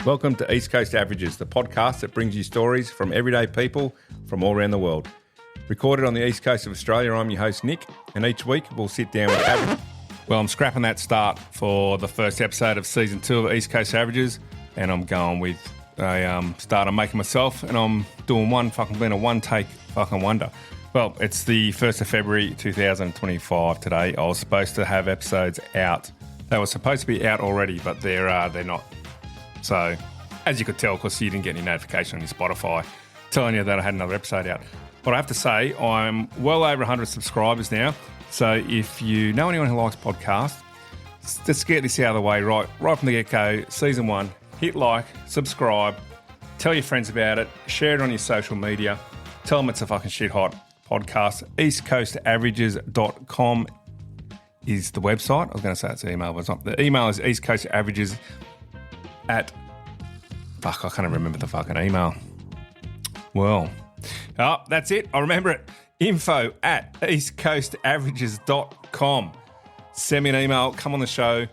Welcome to East Coast Averages, the podcast that brings you stories from everyday people from all around the world. Recorded on the east coast of Australia, I'm your host Nick, and each week we'll sit down with average. Well, I'm scrapping that start for the first episode of Season 2 of East Coast Averages, and I'm going with a start I'm making myself, and I'm doing being a one-take fucking wonder. Well, it's the 1st of February 2025 today. I was supposed to have episodes out. They were supposed to be out already, but they're not. So, as you could tell, because you didn't get any notification on your Spotify telling you that I had another episode out. But I have to say, I'm well over 100 subscribers now. So if you know anyone who likes podcasts, let's get this out of the way right from the get-go. Season 1, hit like, subscribe, tell your friends about it, share it on your social media, tell them it's a fucking shit-hot podcast. eastcoastaverages.com is the website. I was going to say it's the email, but it's not. The email is eastcoastaverages at... Fuck, I can't remember the fucking email. Well, that's it. I remember it. Info at eastcoastaverages.com. Send me an email. Come on the show.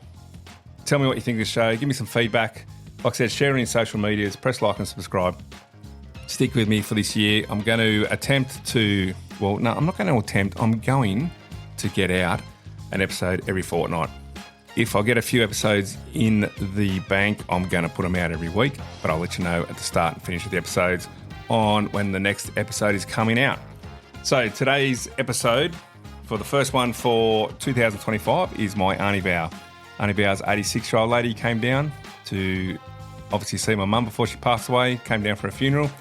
Tell me what you think of the show. Give me some feedback. Like I said, share it on your social medias. Press like and subscribe. Stick with me for this year. I'm going to attempt to... Well, no, I'm not going to attempt. I'm going to get out an episode every fortnight. If I get a few episodes in the bank, I'm going to put them out every week. But I'll let you know at the start and finish of the episodes on when the next episode is coming out. So today's episode, for the first one for 2025, is my Aunty Val. Aunty Val's 86-year-old lady came down to obviously see my mum before she passed away, came down for a funeral.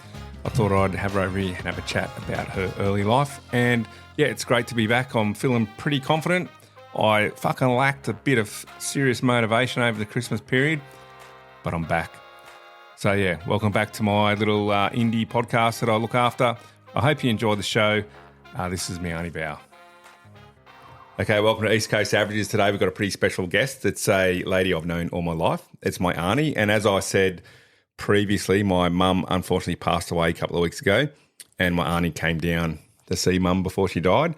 I thought I'd have her over here and have a chat about her early life. And yeah, it's great to be back. I'm feeling pretty confident. I fucking lacked a bit of serious motivation over the Christmas period, but I'm back. So yeah, welcome back to my little indie podcast that I look after. I hope you enjoy the show. This is me, Aunty Val. Okay, welcome to East Coast Averages. Today we've got a pretty special guest. It's a lady I've known all my life. It's my auntie, and as I said previously, my mum unfortunately passed away a couple of weeks ago, and my auntie came down to see mum before she died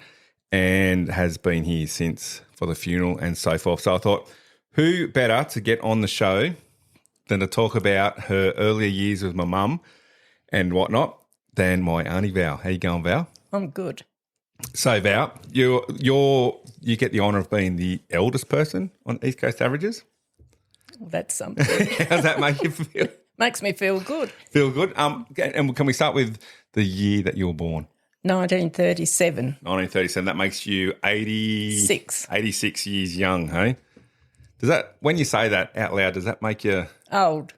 and has been here since for the funeral and so forth. So I thought, who better to get on the show than to talk about her earlier years with my mum and whatnot than my Aunty Val. How you going, Val? I'm good. So, Val, you get the honour of being the eldest person on East Coast Averages. Well, that's something. How does that make you feel? Makes me feel good. Feel good? And can we start with the year that you were born? 1937. 1937. That makes you 86 years young, hey? Does that, when you say that out loud, does that make you old?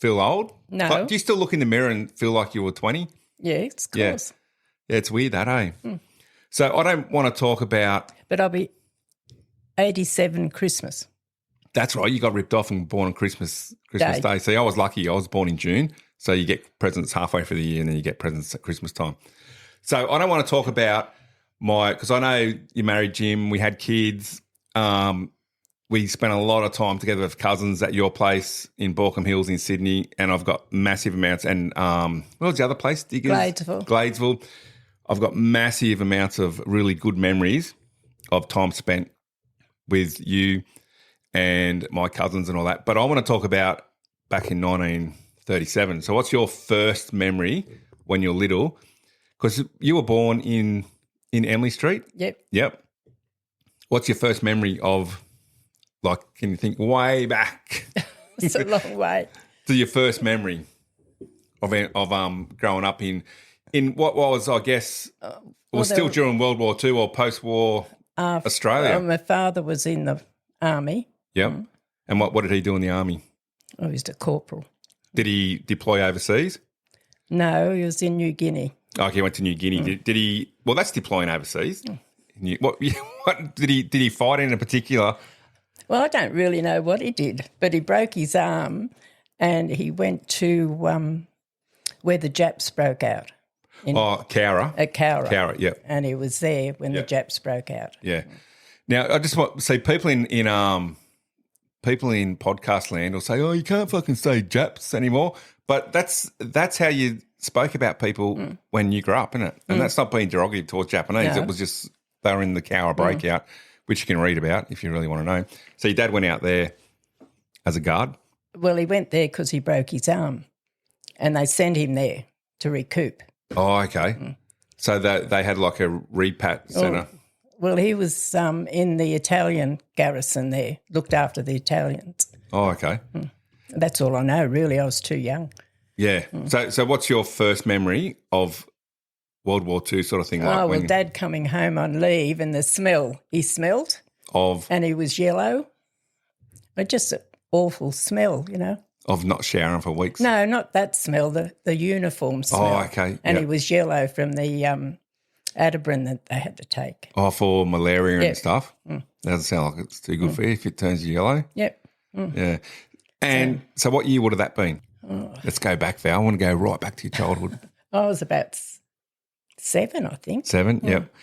Feel old? No. Like, do you still look in the mirror and feel like you were 20? Yes, of course. Yeah, it's weird that, eh? So I don't want to talk about... But I'll be 87 Christmas. That's right. You got ripped off and born on Christmas Day. See, I was lucky. I was born in June, so you get presents halfway through the year and then you get presents at Christmas time. So I don't want to talk about because I know you married Jim, we had kids, we spent a lot of time together with cousins at your place in Borkham Hills in Sydney, and I've got massive amounts. And what was the other place? Gladesville. I've got massive amounts of really good memories of time spent with you and my cousins and all that. But I want to talk about back in 1937. So what's your first memory when you're little? Because you were born in Emily Street? Yep. What's your first memory of, like, can you think way back? It's a long way. To your first memory of growing up in what was, I guess, was still during World War II or post-war Australia? Well, my father was in the army. Yep. And what did he do in the army? Oh, he was a corporal. Did he deploy overseas? No, he was in New Guinea. Okay, he went to New Guinea. Did he? Well, that's deploying overseas. What did he fight in particular? Well, I don't really know what he did, but he broke his arm and he went to where the Japs broke out. Cowra. At Cowra. Cowra, yeah. And he was there when the Japs broke out. Yeah. Now, I just want to say people in podcast land will say, oh, you can't fucking say Japs anymore. But that's how you spoke about people when you grew up, isn't it? And that's not being derogatory towards Japanese. No. It was just they were in the Cowra breakout, which you can read about if you really want to know. So your dad went out there as a guard? Well, he went there because he broke his arm, and they sent him there to recoup. Oh, okay. So they had like a repat centre. Well, he was in the Italian garrison there, looked after the Italians. Oh, okay. That's all I know, really. I was too young. Yeah. So what's your first memory of World War II sort of thing? Like Dad coming home on leave and the smell he smelled. And he was yellow. Just an awful smell, Of not showering for weeks? No, not that smell, the uniform smell. Oh, okay. And he was yellow from the Adabrin that they had to take. Oh, for malaria and stuff? Doesn't sound like it's too good for you if it turns yellow. Yep. Yeah. And so what year would have that been? Let's go back, Val. I want to go right back to your childhood. I was about 7, I think. 7, yep.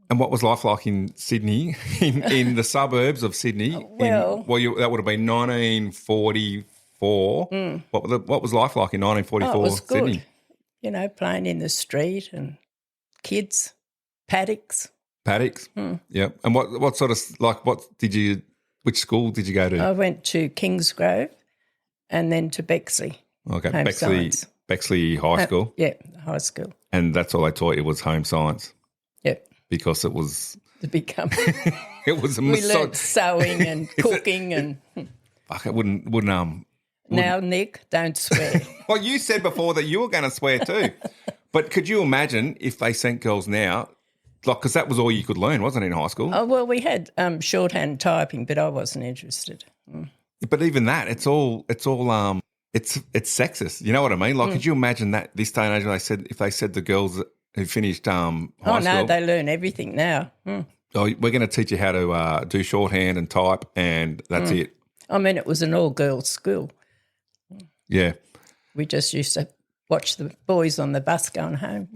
And what was life like in Sydney, in the suburbs of Sydney? Well, that would have been 1944. What was life like in 1944 it was Sydney? Good. Playing in the street and kids, paddocks. Paddocks, yep. And what sort of, which school did you go to? I went to Kingsgrove and then to Bexley. Okay, Home science. Bexley High School? Yeah, high school. And that's all they taught you was home science? Yep. Because it was... To become... it was a we learned sewing and cooking and... Fuck, it wouldn't... Now, Nick, don't swear. Well, you said before that you were going to swear too. But could you imagine if they sent girls now... because that was all you could learn, wasn't it, in high school? Oh, well, we had shorthand typing, but I wasn't interested. But even that, it's sexist. You know what I mean? Like, could you imagine that this day and age when if they said the girls who finished high school? Oh, no, they learn everything now. Oh, we're going to teach you how to do shorthand and type, and that's it. I mean, it was an all-girls school. Yeah. We just used to watch the boys on the bus going home.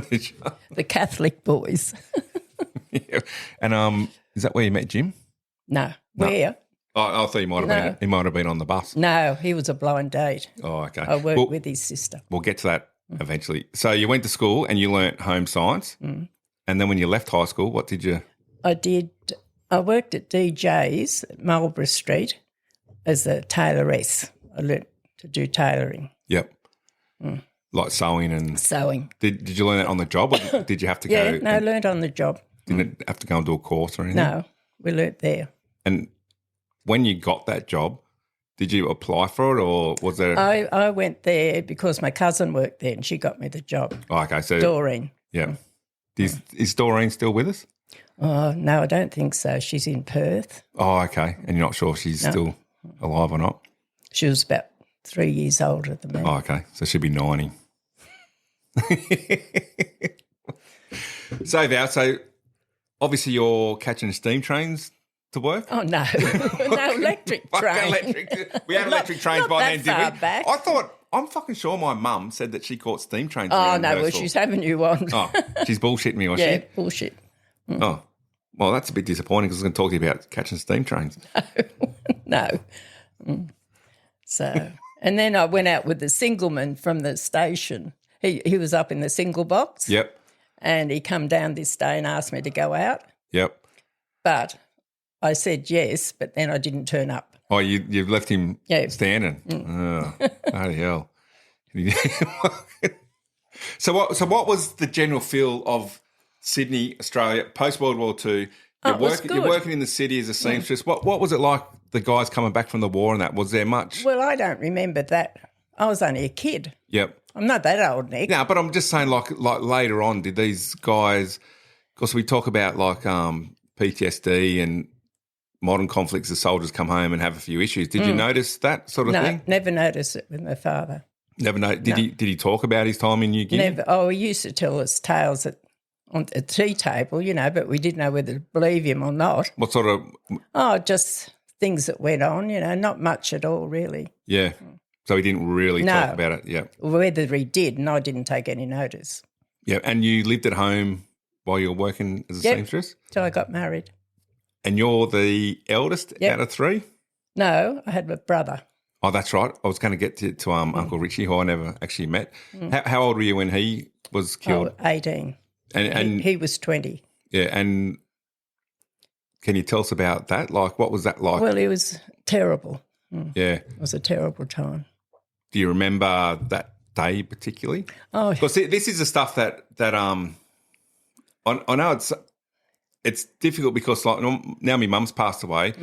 Did you? The Catholic boys. Yeah. And is that where you met Jim? No. Where? I thought he might have been on the bus. No, he was a blind date. Oh, okay. I worked with his sister. We'll get to that eventually. So you went to school and you learnt home science. And then when you left high school, what did you? I worked at DJ's at Marlborough Street as a tailoress. I learnt to do tailoring. Yep. Like sewing and... Sewing. Did you learn that on the job or did you have to go? Yeah, no, I learned on the job. Didn't have to go and do a course or anything? No, we learnt there. And when you got that job, did you apply for it or was there... I went there because my cousin worked there and she got me the job. Oh, okay. So Doreen. Yeah. Is Doreen still with us? Oh, no, I don't think so. She's in Perth. Oh, okay. And you're not sure she's still alive or not? She was about 3 years older than me. Oh, okay. So she'd be 90. So, Val, obviously you're catching steam trains to work? Oh, no. No, electric train. We had electric trains by then, did we? Back. I'm fucking sure my mum said that she caught steam trains. Oh, no, well, she's having you on. Oh, she's bullshitting me, was she? Yeah, bullshit. Oh, well, that's a bit disappointing because I was going to talk to you about catching steam trains. No. So, and then I went out with the singleman from the station. He was up in the single box. Yep. And he come down this day and asked me to go out. Yep. But I said yes, but then I didn't turn up. Oh, you've left him standing. Oh, bloody hell. So what was the general feel of Sydney, Australia, post World War II? You're working in the city as a seamstress. What was it like, the guys coming back from the war and that? Was there much? Well, I don't remember that. I was only a kid. Yep. I'm not that old, Nick. No, but I'm just saying, like later on, did these guys? Because we talk about like PTSD and modern conflicts. The soldiers come home and have a few issues. Did you notice that sort of thing? No, never noticed it with my father. Never know. Did he talk about his time in New Guinea? Never. Oh, he used to tell us tales on a tea table, but we didn't know whether to believe him or not. What sort of? Oh, just things that went on. Not much at all, really. Yeah. So he didn't really talk about it, yeah. Whether he did, and I didn't take any notice. Yeah, and you lived at home while you were working as a seamstress? Till I got married. And you're the eldest out of 3? No, I had a brother. Oh, that's right. I was going to get to Uncle Richie, who I never actually met. How old were you when he was killed? 18. And he was 20. Yeah, and can you tell us about that? Like, what was that like? Well, it was terrible. Yeah. It was a terrible time. Do you remember that day particularly? Oh, Because this is the stuff that I know it's difficult because like now my mum's passed away,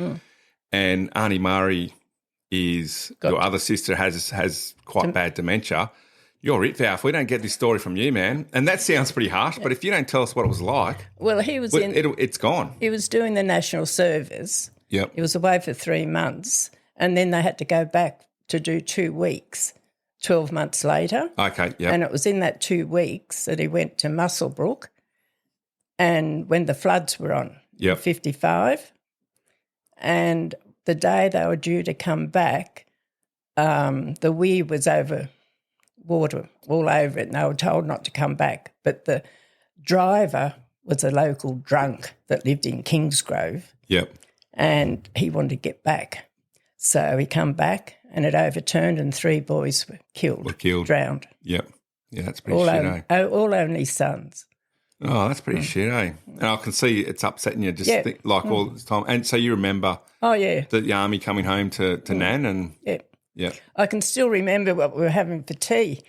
and Aunty Murray is your other sister has quite bad dementia. You're it, Val. If we don't get this story from you, man, and that sounds pretty harsh, but if you don't tell us what it was like, well, he was it's gone. He was doing the national service. Yep. He was away for 3 months, and then they had to go back to do 2 weeks, 12 months later. Okay, yeah. And it was in that 2 weeks that he went to Musselbrook, and when the floods were on, 55, and the day they were due to come back, the weir was over water all over it, and they were told not to come back. But the driver was a local drunk that lived in Kingsgrove. Yep. And he wanted to get back. So he come back and it overturned and 3 boys were killed. Drowned. Yep. Yeah, that's pretty shit, eh? All only sons. Oh, that's pretty shit, eh? And I can see it's upsetting you just think, like all this time. And so you remember the army coming home to Nan and... Yeah. I can still remember what we were having for tea. It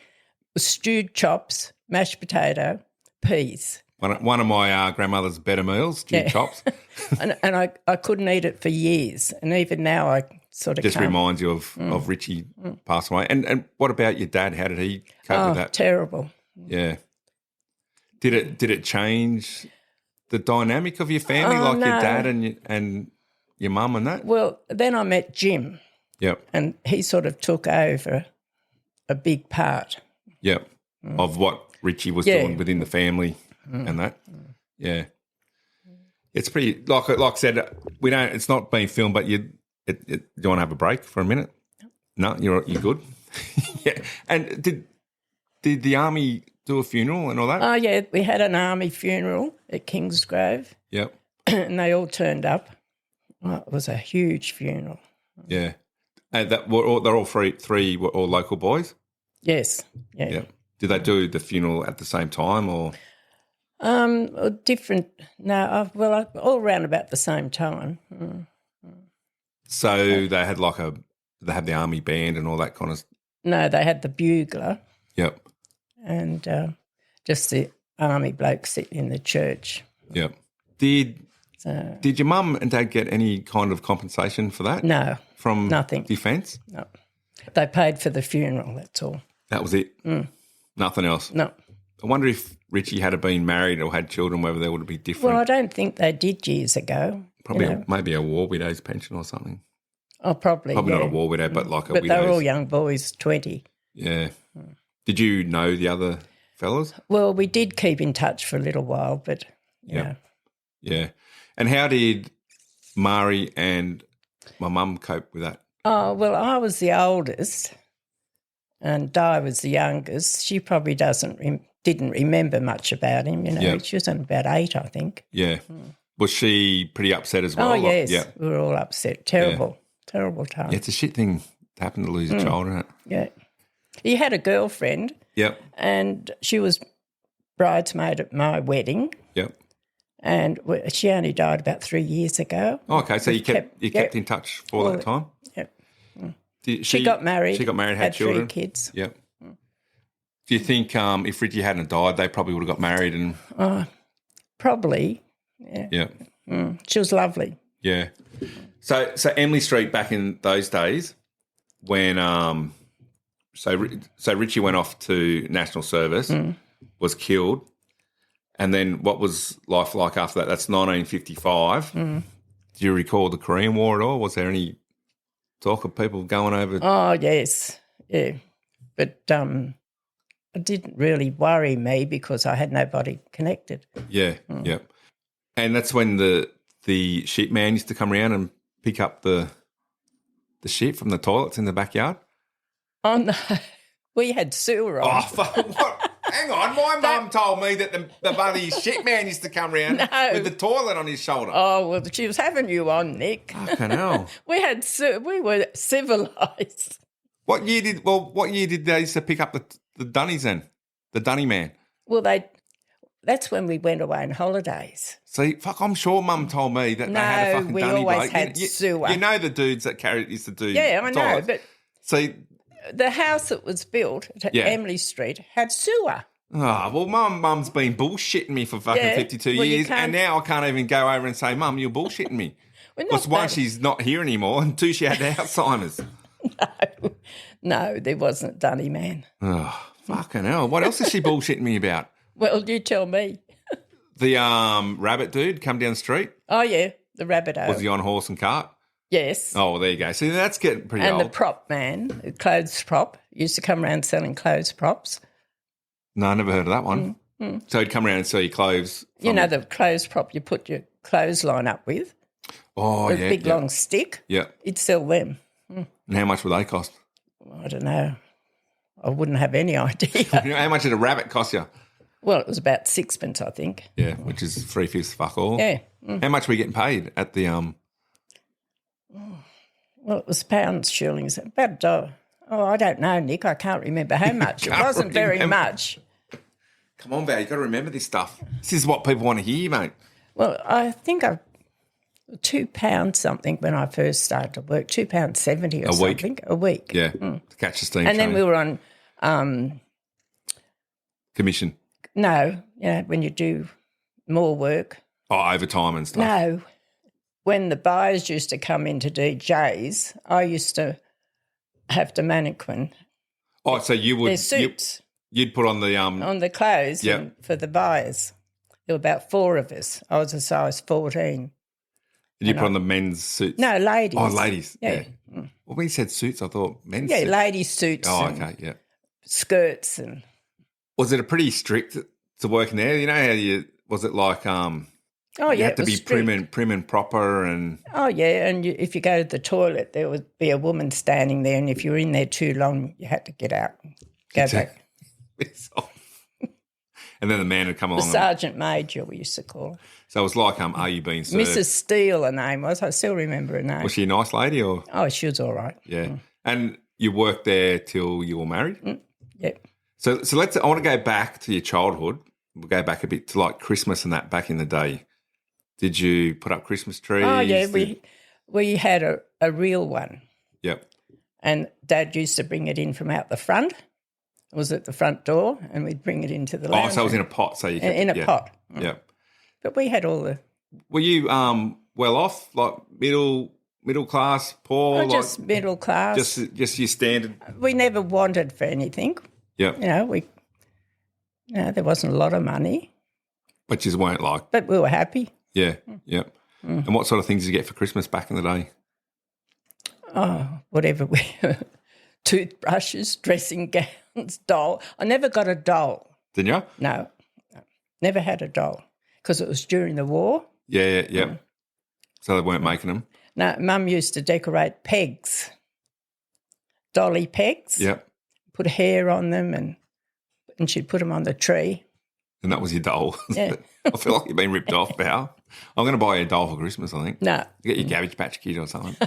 was stewed chops, mashed potato, peas. One of my grandmother's better meals, stewed chops. and I couldn't eat it for years. And even now I sort of just reminds you of Richie passing away. And what about your dad? How did he cope with that? Terrible. Yeah. Did it change the dynamic of your family, no. your dad and your mum and that? Well, then I met Jim. Yep. And he sort of took over a big part. Yep. Of what Richie was doing within the family and that. Yeah. It's pretty like I said, we don't it's not being filmed, but do you want to have a break for a minute? No, you're good. Yeah. And did the army do a funeral and all that? Oh yeah, we had an army funeral at Kingsgrove. Yep. And they all turned up. Oh, it was a huge funeral. Yeah. And they're all three were all local boys? Yes. Yeah. Yep. Did they do the funeral at the same time or? Different. No, all around about the same time. So they had they had the army band and all that kind of. No, they had the bugler. Yep. And just the army bloke sitting in the church. Yep. Did your mum and dad get any kind of compensation for that? No. From nothing. Defence? No. They paid for the funeral, that's all. That was it? Nothing else? No. I wonder if Richie had been married or had children, whether there would be different. Well, I don't think they did years ago. Probably maybe a war widow's pension or something. Oh, probably. Probably not a war widow, but like a widow's. But they were all young boys, 20. Yeah. Did you know the other fellas? Well, we did keep in touch for a little while, but, you know. Yeah. And how did Mari and my mum cope with that? Oh, well, I was the oldest and Di was the youngest. She probably didn't remember much about him, you know. Yeah. She was only about 8, I think. Yeah. Was she pretty upset as well? Oh, yes. We were all upset. Terrible time. Yeah, it's a shit thing to happen to lose a child, isn't it? Yeah. He had a girlfriend. Yep. And she was bridesmaid at my wedding. Yep. And she only died about 3 years ago. Oh, okay, so you kept in touch for that time? Yep. She got married. She got married, had children. 3 kids. Yep. Do you think if Richie hadn't died, they probably would have got married? And probably. Yeah. Yeah. She was lovely. Yeah. So Emily Street back in those days when so Richie went off to national service, was killed. And then what was life like after that? That's 1955. Do you recall the Korean War at all? Was there any talk of people going over? Oh, yes. Yeah. But it didn't really worry me because I had nobody connected. Yeah, yeah. And that's when the shit man used to come around and pick up the shit from the toilets in the backyard? Oh, no. We had sewer on. Oh, fuck. What? Hang on, my mum told me that the bloody shit man used to come round with the toilet on his shoulder. Oh, well, she was having you on, Nick. Fucking hell. We were civilised. What year did they used to pick up the dunnies then? The dunny man? Well, that's when we went away on holidays. See, fuck, I'm sure Mum told me that they had a fucking we dunny always bloke. had sewer. You know the dudes that used to do Yeah, I know, toilets. but See, the house that was built at Emily Street had sewer. Oh, well, Mum's been bullshitting me for fucking 52 years, and now I can't even go over and say, Mum, you're bullshitting me. Because one, she's not here anymore, and two, she had Alzheimer's. No, there wasn't a dunny man. Oh, fucking hell. What else is she bullshitting me about? Well, you tell me. The rabbit dude come down the street? Oh, yeah, the rabbit-o. Was he on horse and cart? Yes. Oh, well, there you go. See, that's getting pretty old. And the prop man, the clothes prop, used to come around selling clothes props. No, I never heard of that one. So he'd come around and sell you clothes. You know the clothes prop you put your clothesline up with? Oh, with a big long stick? Yeah. He'd sell them. And how much would they cost? I don't know. I wouldn't have any idea. How much did a rabbit cost you? Well, it was about sixpence, I think. Yeah, which is 3/5 fuck all. Yeah. How much were you getting paid at the Well, it was pounds, shillings, about $1. Oh, I don't know, Nick. I can't remember how much. It wasn't very much. Come on, Val, you've got to remember this stuff. This is what people want to hear, mate. Well, I think £2 something when I first started to work, £2.70 or something a week. Yeah, to catch the steam and train. then we were on commission. No, when you do more work. Oh, overtime and stuff. No, when the buyers used to come into DJs, I used to have the mannequin. Oh, so you would their suits. You'd put on the on the clothes for the buyers. There were about 4 of us. I was a size 14. Did you put on the men's suits? No, ladies. Oh, ladies. Yeah. Mm. Well, when you said suits, I thought men's suits. Yeah, ladies' suits. Oh, okay, yeah. Skirts and. Was it a pretty strict to work in there? You know how was it like you had to be prim and proper and. Oh yeah, and if you go to the toilet, there would be a woman standing there, and if you were in there too long, you had to get out, go back. And then the man would come along. The sergeant major, we used to call her. So it was like, are you being served? Mrs. Steele, her name was. I still remember her name. Was she a nice lady or? Oh, she was all right. Yeah. And you worked there till you were married? Yeah. So I want to go back to your childhood. We'll go back a bit to like Christmas and that back in the day. Did you put up Christmas trees? Oh, yeah. We had a real one. Yep. And Dad used to bring it in from out the front. It was at the front door, and we'd bring it into the lounge. Oh, so it was in a pot, so you could... In a pot. Yep. But we had all the... Were you well off, like middle class, poor? Just middle class. Just your standard... We never wanted for anything. Yep. There wasn't a lot of money. But you weren't like... But we were happy. Yeah, yep. And what sort of things did you get for Christmas back in the day? Oh, whatever we... Toothbrushes, dressing gowns, doll. I never got a doll. Didn't you? No. Never had a doll because it was during the war. Yeah. So they weren't making them? No, Mum used to decorate pegs, dolly pegs. Yep. Put hair on them and she'd put them on the tree. And that was your doll? Yeah. I feel like you've been ripped off, Val. I'm going to buy you a doll for Christmas, I think. No. Get your Cabbage Patch Kid or something.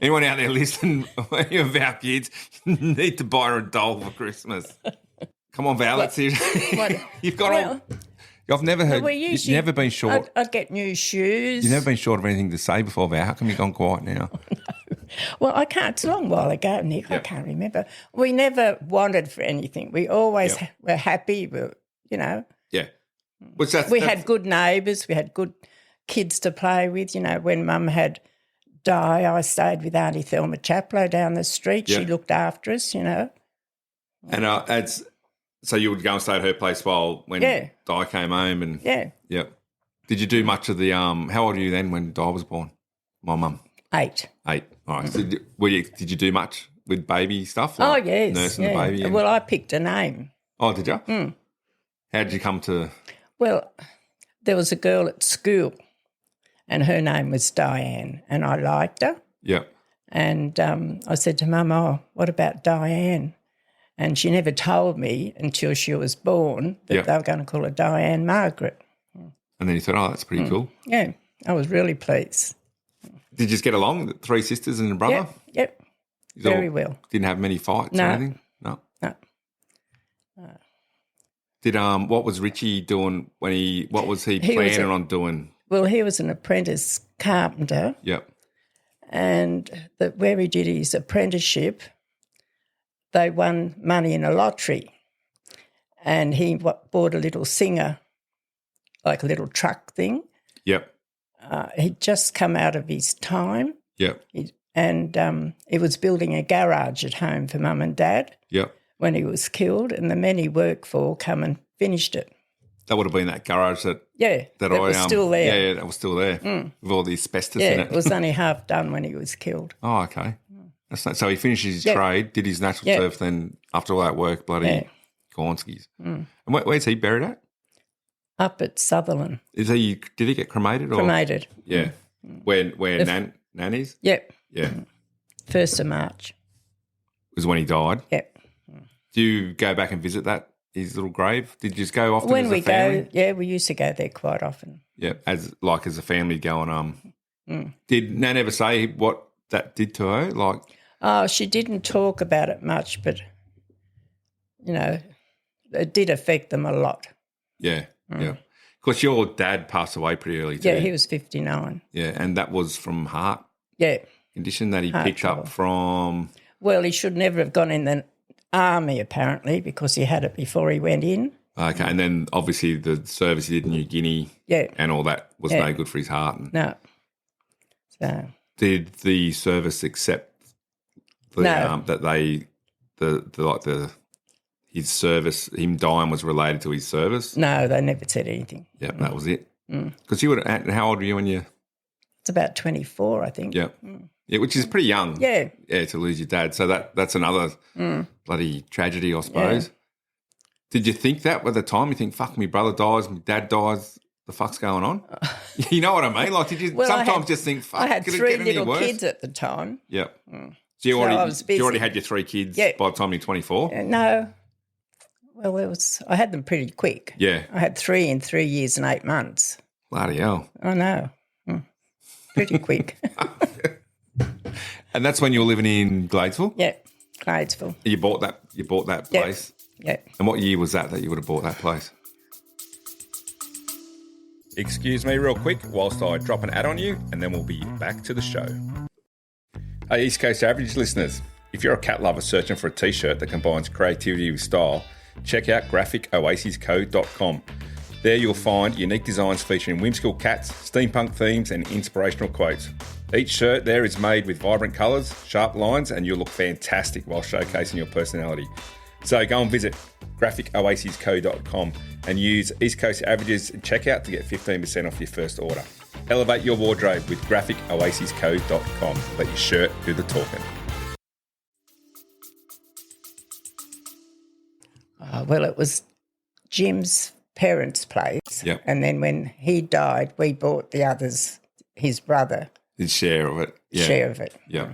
Anyone out there listening, you Val kids, you need to buy her a doll for Christmas. Come on, Val, let's hear it. You've got all... I've never heard... You've never been short... I'd get new shoes. You've never been short of anything to say before, Val. How come you've gone quiet now? No. Well, I can't... It's a long while ago, Nick. Yep. I can't remember. We never wanted for anything. We always were happy, Yeah. We had good neighbours. We had good kids to play with. When Mum had... I stayed with Aunty Thelma Chaplow down the street. She looked after us, And so you would go and stay at her place while when Di came home and Yep. Did you do much of the how old were you then when Di was born? My mum. 8. 8. All right. So did you do much with baby stuff? Like yes. Nursing the baby? Well, I picked a name. Oh, did you? Mm. How did you come to... Well, there was a girl at school and her name was Diane and I liked her. Yeah. And I said to Mum, what about Diane? And she never told me until she was born that they were going to call her Diane Margaret. And then you thought, that's pretty cool. Yeah, I was really pleased. Did you just get along, 3 sisters and a brother? Yep. Very well. Didn't have many fights or anything? No. Did what was Richie doing what was he planning on doing? Well, he was an apprentice carpenter. Yep. And where he did his apprenticeship, they won money in a lottery. And he bought a little Singer, like a little truck thing. Yep. He'd just come out of his time. Yep. And he was building a garage at home for Mum and Dad. Yep. When he was killed, and the men he worked for come and finished it. That would have been that garage that was still there. Yeah, that was still there with all the asbestos in it. It was only half done when he was killed. Oh, okay. That's so he finished his trade, did his natural surf, then after all that work, bloody Gornskis. And where's he buried at? Up at Sutherland. Did he get cremated? Cremated. Yeah. Where Nan is? Yep. Yeah. 1st of March. Was when he died? Yep. Do you go back and visit his little grave? Did you just go often as a family? We used to go there quite often. Yeah, as a family going. Did Nan ever say what that did to her? Like, she didn't talk about it much, but it did affect them a lot. Yeah, yeah. Of course, your dad passed away pretty early too. Yeah, he was 59. Yeah, and that was from heart condition that he picked up from. Well, he should never have gone in the army apparently because he had it before he went in. Okay, and then obviously the service he did in New Guinea and all that was no good for his heart. No. So did the service accept that his service, him dying was related to his service? No, they never said anything. Yeah, that was it. Because you how old were you when you? It's about 24, I think. Yeah. Yeah, which is pretty young. Yeah. Yeah, to lose your dad. So that's another bloody tragedy, I suppose. Yeah. Did you think that at the time? You think, fuck, my brother dies, my dad dies, the fuck's going on? You know what I mean? Like, did you sometimes just think, fuck, I had could 3 it get any little worse? kids at the time. Yep. So you already had your 3 kids by the time you're 24? No. Well, I had them pretty quick. Yeah. I had 3 in 3 years and 8 months. Bloody hell. I know. Pretty quick. And that's when you were living in Gladesville? Yeah, Gladesville. You bought that place? Yeah. And what year was that you would have bought that place? Excuse me real quick whilst I drop an ad on you, and then we'll be back to the show. Hey, East Coast Average listeners, if you're a cat lover searching for a T-shirt that combines creativity with style, check out graphicoasisco.com. There you'll find unique designs featuring whimsical cats, steampunk themes and inspirational quotes. Each shirt there is made with vibrant colours, sharp lines, and you'll look fantastic while showcasing your personality. So go and visit graphicoasisco.com and use East Coast Averages at checkout to get 15% off your first order. Elevate your wardrobe with graphicoasisco.com. Let your shirt do the talking. Well, it was Jim's parents' place. Yep. And then when he died, we bought the others, his brother. His share of it. Yeah. Share of it. Yeah.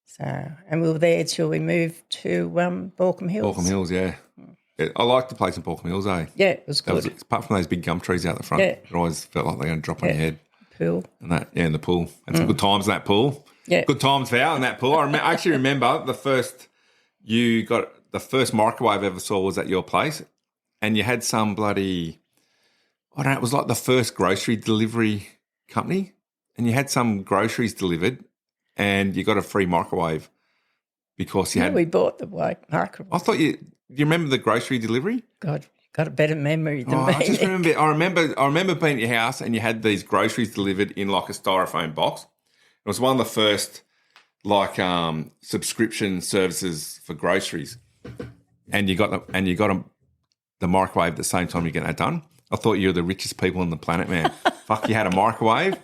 So, and we were there till we moved to Borkham Hills. Borkham Hills, yeah. I liked the place in Borkham Hills, eh? Yeah, it was good. Apart from those big gum trees out the front, it always felt like they were going to drop on your head. Pool. And that, and the pool. And some good times in that pool. Yeah. Good times, Val, in that pool. I actually remember the first microwave I ever saw was at your place, and you had some bloody, I don't know, it was like the first grocery delivery company, and you had some groceries delivered, and you got a free microwave because you had. We bought the white microwave. I thought you remember the grocery delivery? God, you've got a better memory than me. I remember being at your house and you had these groceries delivered in like a styrofoam box. It was one of the first subscription services for groceries, and you got the microwave at the same time you're getting that done. I thought you were the richest people on the planet, man. Fuck, you had a microwave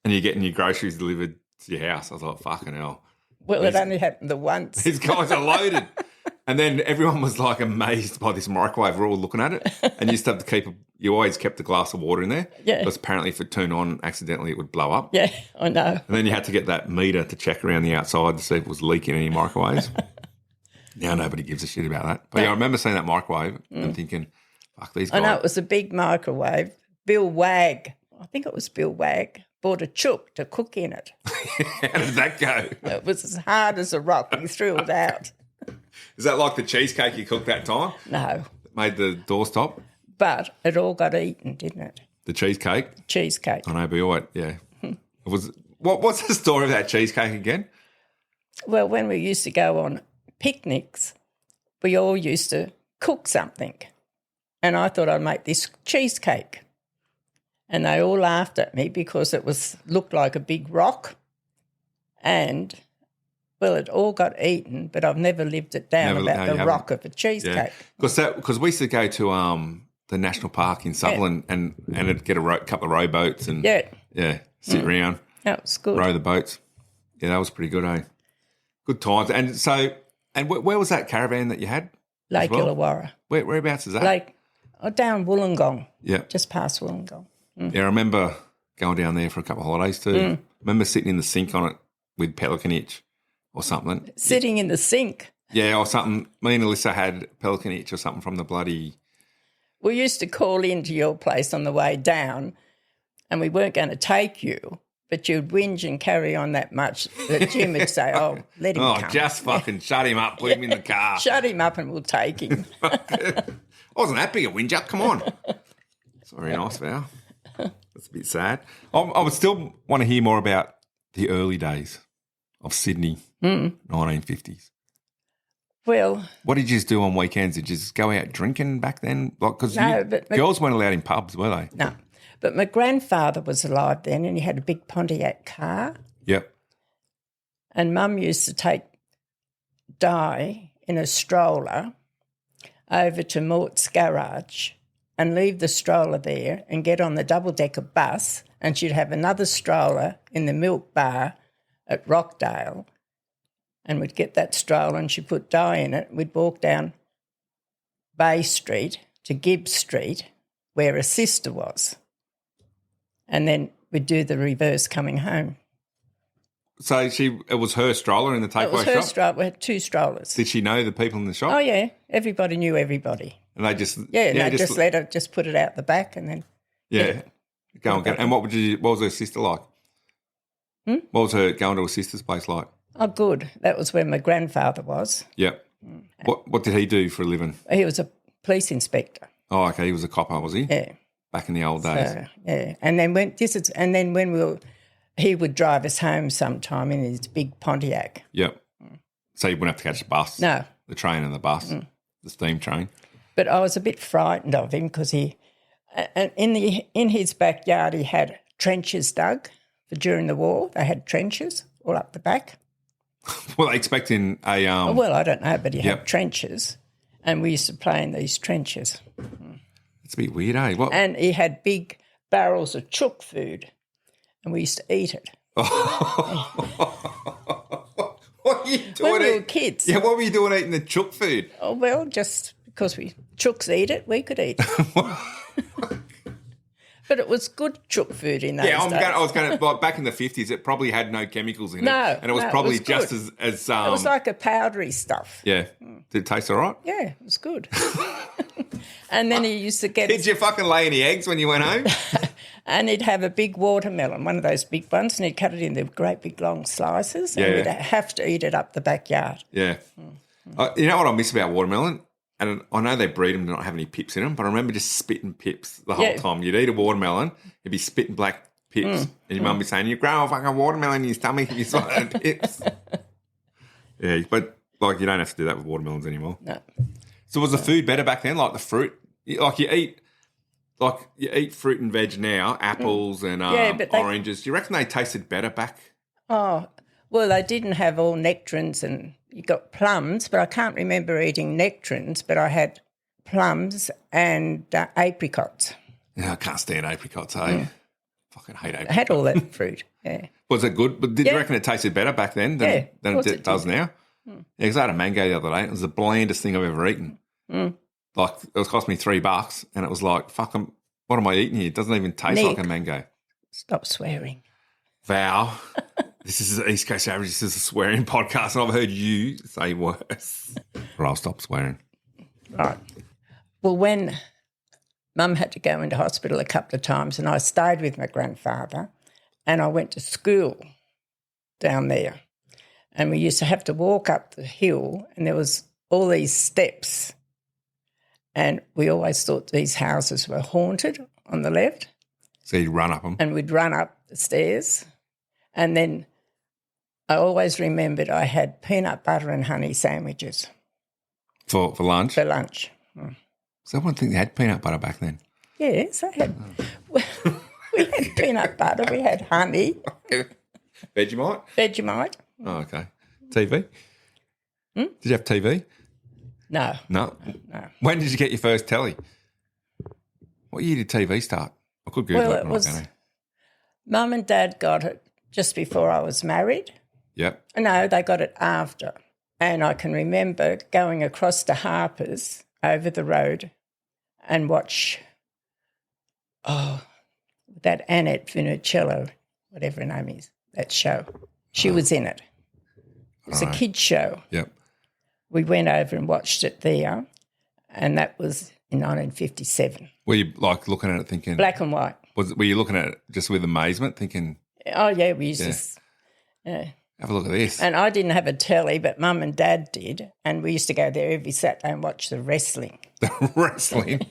and you're getting your groceries delivered to your house. I was like, fucking hell. Well, it only happened the once. These guys are loaded. And then everyone was like amazed by this microwave. We're all looking at it. And you used to have to you always kept a glass of water in there. Yeah. Because apparently if it turned on accidentally, it would blow up. Yeah, I know. And then you had to get that meter to check around the outside to see if it was leaking any microwaves. Now nobody gives a shit about that. But yeah, I remember seeing that microwave and thinking, fuck these guys. I know, it was a big microwave. Bill Wagg, I think it was Bill Wagg, bought a chook to cook in it. How did that go? It was as hard as a rock. He threw it out. Is that like the cheesecake you cooked that time? No. made the doorstop. But it all got eaten, didn't it? The cheesecake? Cheesecake. I know, but you're right, yeah. It was. What's the story of that cheesecake again? Well, when we used to go on picnics, we all used to cook something. And I thought I'd make this cheesecake. And they all laughed at me because it looked like a big rock. And, well, it all got eaten, but I've never lived it down about the rock of a cheesecake. Because we used to go to the national park in Sutherland and it'd get a couple of rowboats and sit around. That was good. Row the boats. Yeah, that was pretty good, eh? Good times. And so, where was that caravan that you had? Lake Illawarra. Whereabouts is that? Down Wollongong. Yeah. Just past Wollongong. Yeah, I remember going down there for a couple of holidays too. I remember sitting in the sink on it with pelican itch or something. Sitting in the sink? Yeah, or something. Me and Alyssa had pelican itch or something from the bloody... We used to call into your place on the way down and we weren't going to take you, but you'd whinge and carry on that much that Jim would say, let him come. Just fucking shut him up, put him in the car. Shut him up and we'll take him. I wasn't that big a whinger, come on. It's very nice, Val. That's a bit sad. I would still want to hear more about the early days of Sydney, 1950s. Well, what did you just do on weekends? Did you just go out drinking back then? Because girls weren't allowed in pubs, were they? No, but my grandfather was alive then and he had a big Pontiac car. Yep. And Mum used to take Di in a stroller over to Mort's garage and leave the stroller there and get on the double-decker bus, and she'd have another stroller in the milk bar at Rockdale, and we'd get that stroller and she'd put Di in it. We'd walk down Bay Street to Gibbs Street where her sister was, and then we'd do the reverse coming home. So it was her stroller in the takeaway shop? It was her stroller. We had two strollers. Did she know the people in the shop? Oh, yeah. Everybody knew everybody. And they just... just let her just put it out the back and then... Go and get it. And what was her sister like? What was her going to her sister's place like? Oh, good. That was where my grandfather was. Yep. What did he do for a living? He was a police inspector. Oh, okay. He was a copper, was he? Yeah. Back in the old days. So, yeah. And then he would drive us home sometime in his big Pontiac. Yep. So you wouldn't have to catch the bus? No. The train and the bus, the steam train. But I was a bit frightened of him because in his backyard he had trenches dug for during the war. They had trenches all up the back. Well, expecting a... well, I don't know, but he had trenches and we used to play in these trenches. It's a bit weird, eh? What? And he had big barrels of chook food and we used to eat it. What were you doing? When we were kids. Yeah, what were you doing eating the chook food? Oh, well, just because chooks eat it, we could eat it. But it was good chook food in those days. I was going to, like, back in the 50s, it probably had no chemicals in it. No. And it was probably just as it was like a powdery stuff. Yeah. Did it taste all right? Yeah, it was good. And then he used to get... Did you fucking lay any eggs when you went home? And he'd have a big watermelon, one of those big ones, and he'd cut it into great big long slices, and we'd have to eat it up the backyard. Yeah. You know what I miss about watermelon? And I know they breed them to not have any pips in them, but I remember just spitting pips the whole time. You'd eat a watermelon, you'd be spitting black pips, and your mum would be saying, you grow a fucking watermelon in your stomach if you swallow pips. Yeah, but, like, you don't have to do that with watermelons anymore. No. So was the food better back then, like the fruit? Like you eat fruit and veg now, apples and oranges. Do you reckon they tasted better back? Oh, well, they didn't have all nectarines and you got plums, but I can't remember eating nectarines, but I had plums and apricots. Yeah, I can't stand apricots, eh? Fucking hate apricots. I had all that fruit, yeah. Was it good? But did you reckon it tasted better back then than it does now? Yeah, because I had a mango the other day. It was the blandest thing I've ever eaten. Like, it cost me $3 and it was like, fucking, what am I eating here? It doesn't even taste like a mango. Stop swearing. Val, this is East Coast Averages. This is a swearing podcast and I've heard you say worse. Or I'll stop swearing. Right. Well, when Mum had to go into hospital a couple of times and I stayed with my grandfather and I went to school down there and we used to have to walk up the hill and there was all these steps And we always thought these houses were haunted on the left. So you'd run up them? And we'd run up the stairs. And then I always remembered I had peanut butter and honey sandwiches. For lunch? For lunch. So I wouldn't think they had peanut butter back then. Yes, I had. We had peanut butter, we had honey. Vegemite? Vegemite. Oh, okay. TV? Did you have TV? No. No? When did you get your first telly? What year did TV start? I could Google it was, Mum and Dad got it just before I was married. Yep. No, they got it after. And I can remember going across to Harper's over the road and watch, that Annette Funicello, whatever her name is, that show. She was in it. It was a kids' show. Yep. We went over and watched it there, and that was in 1957. Were you like looking at it thinking? Black and white. Were you looking at it just with amazement thinking? Oh, yeah, we used to. Have a look at this. And I didn't have a telly, but Mum and Dad did, and we used to go there every Saturday and watch the wrestling. The wrestling?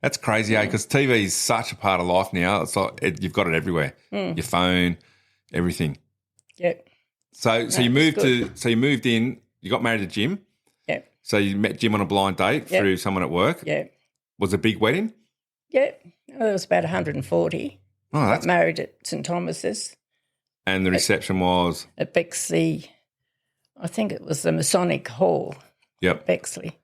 That's crazy, because TV is such a part of life now. It's like you've got it everywhere. Your phone, everything. Yep. So you moved in. You got married to Jim. Yep. So you met Jim on a blind date through someone at work. Yep. Was it a big wedding? Yep. Well, it was about 140. Oh, that's got married at St Thomas's. And the reception was at Bexley. I think it was the Masonic Hall. Yep. Bexley.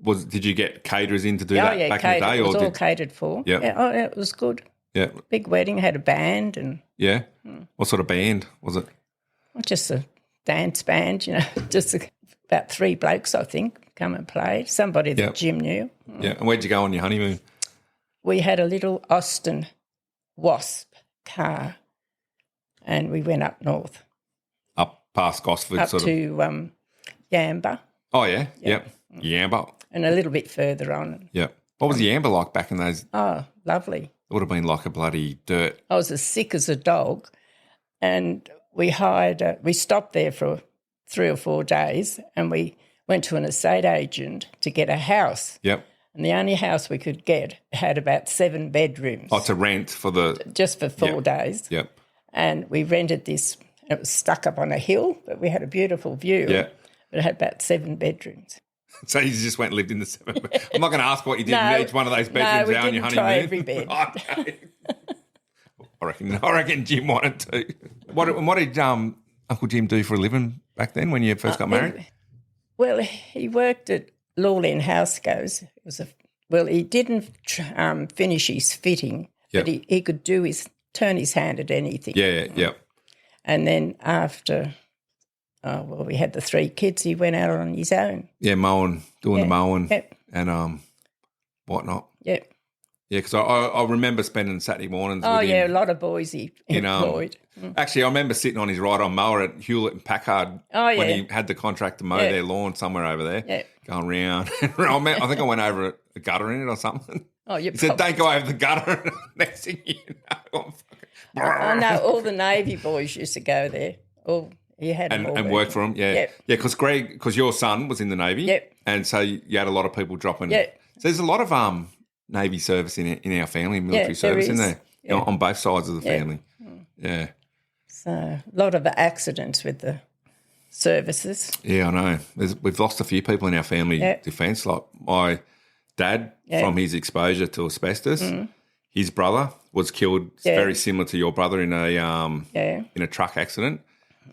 Did you get caterers in to do that back catered. in the day? It was all catered for. Yep. Yeah. It was good. Yeah. Big wedding, had a band and. Yeah. What sort of band was it? Just a dance band, just about 3 blokes, I think, come and play. Somebody that Jim knew. Yeah. And where'd you go on your honeymoon? We had a little Austin Wasp car and we went up north. Up past Gosford? Up to Yamba. Oh, yeah. Yep. Yamba. And a little bit further on. Yep. What was Yamba like back in those? Oh, lovely. It would have been like a bloody dirt. I was as sick as a dog and we stopped there for 3 or 4 days and we went to an estate agent to get a house. Yep. And the only house we could get had about 7 bedrooms. Oh, to rent for just for 4 days. Yep. And we rented this. It was stuck up on a hill, but we had a beautiful view. Yeah. But it had about 7 bedrooms. So you just went and lived in the 7 bedrooms. I'm not going to ask what you did in each one of those bedrooms on your honeymoon. No, we didn't try every bed. Okay. I reckon Jim wanted to. What did Uncle Jim do for a living back then when you first got married? He worked at Lawlin Housegos. He didn't finish his fitting, but he could turn his hand at anything. Yeah. And then after, we had the 3 kids, he went out on his own. Yeah, mowing, doing the mowing Yep. and whatnot. Yep. Yeah, because I remember spending Saturday mornings with him. A lot of boys he employed. Actually, I remember sitting on his ride-on mower at Hewlett and Packard when he had the contract to mow their lawn somewhere over there, going round and round. I think I went over a gutter in it or something. Oh, he said, don't go over the gutter. Next thing you know, I'm no, all the Navy boys used to go there. You had them all and work for them, yeah. Because because your son was in the Navy, and so you had a lot of people dropping. So there's a lot of Navy service in our family, military service in there, on both sides of the family. Yeah. So a lot of accidents with the services. Yeah, I know. We've lost a few people in our family defence, like my dad from his exposure to asbestos. His brother was killed very similar to your brother in a truck accident.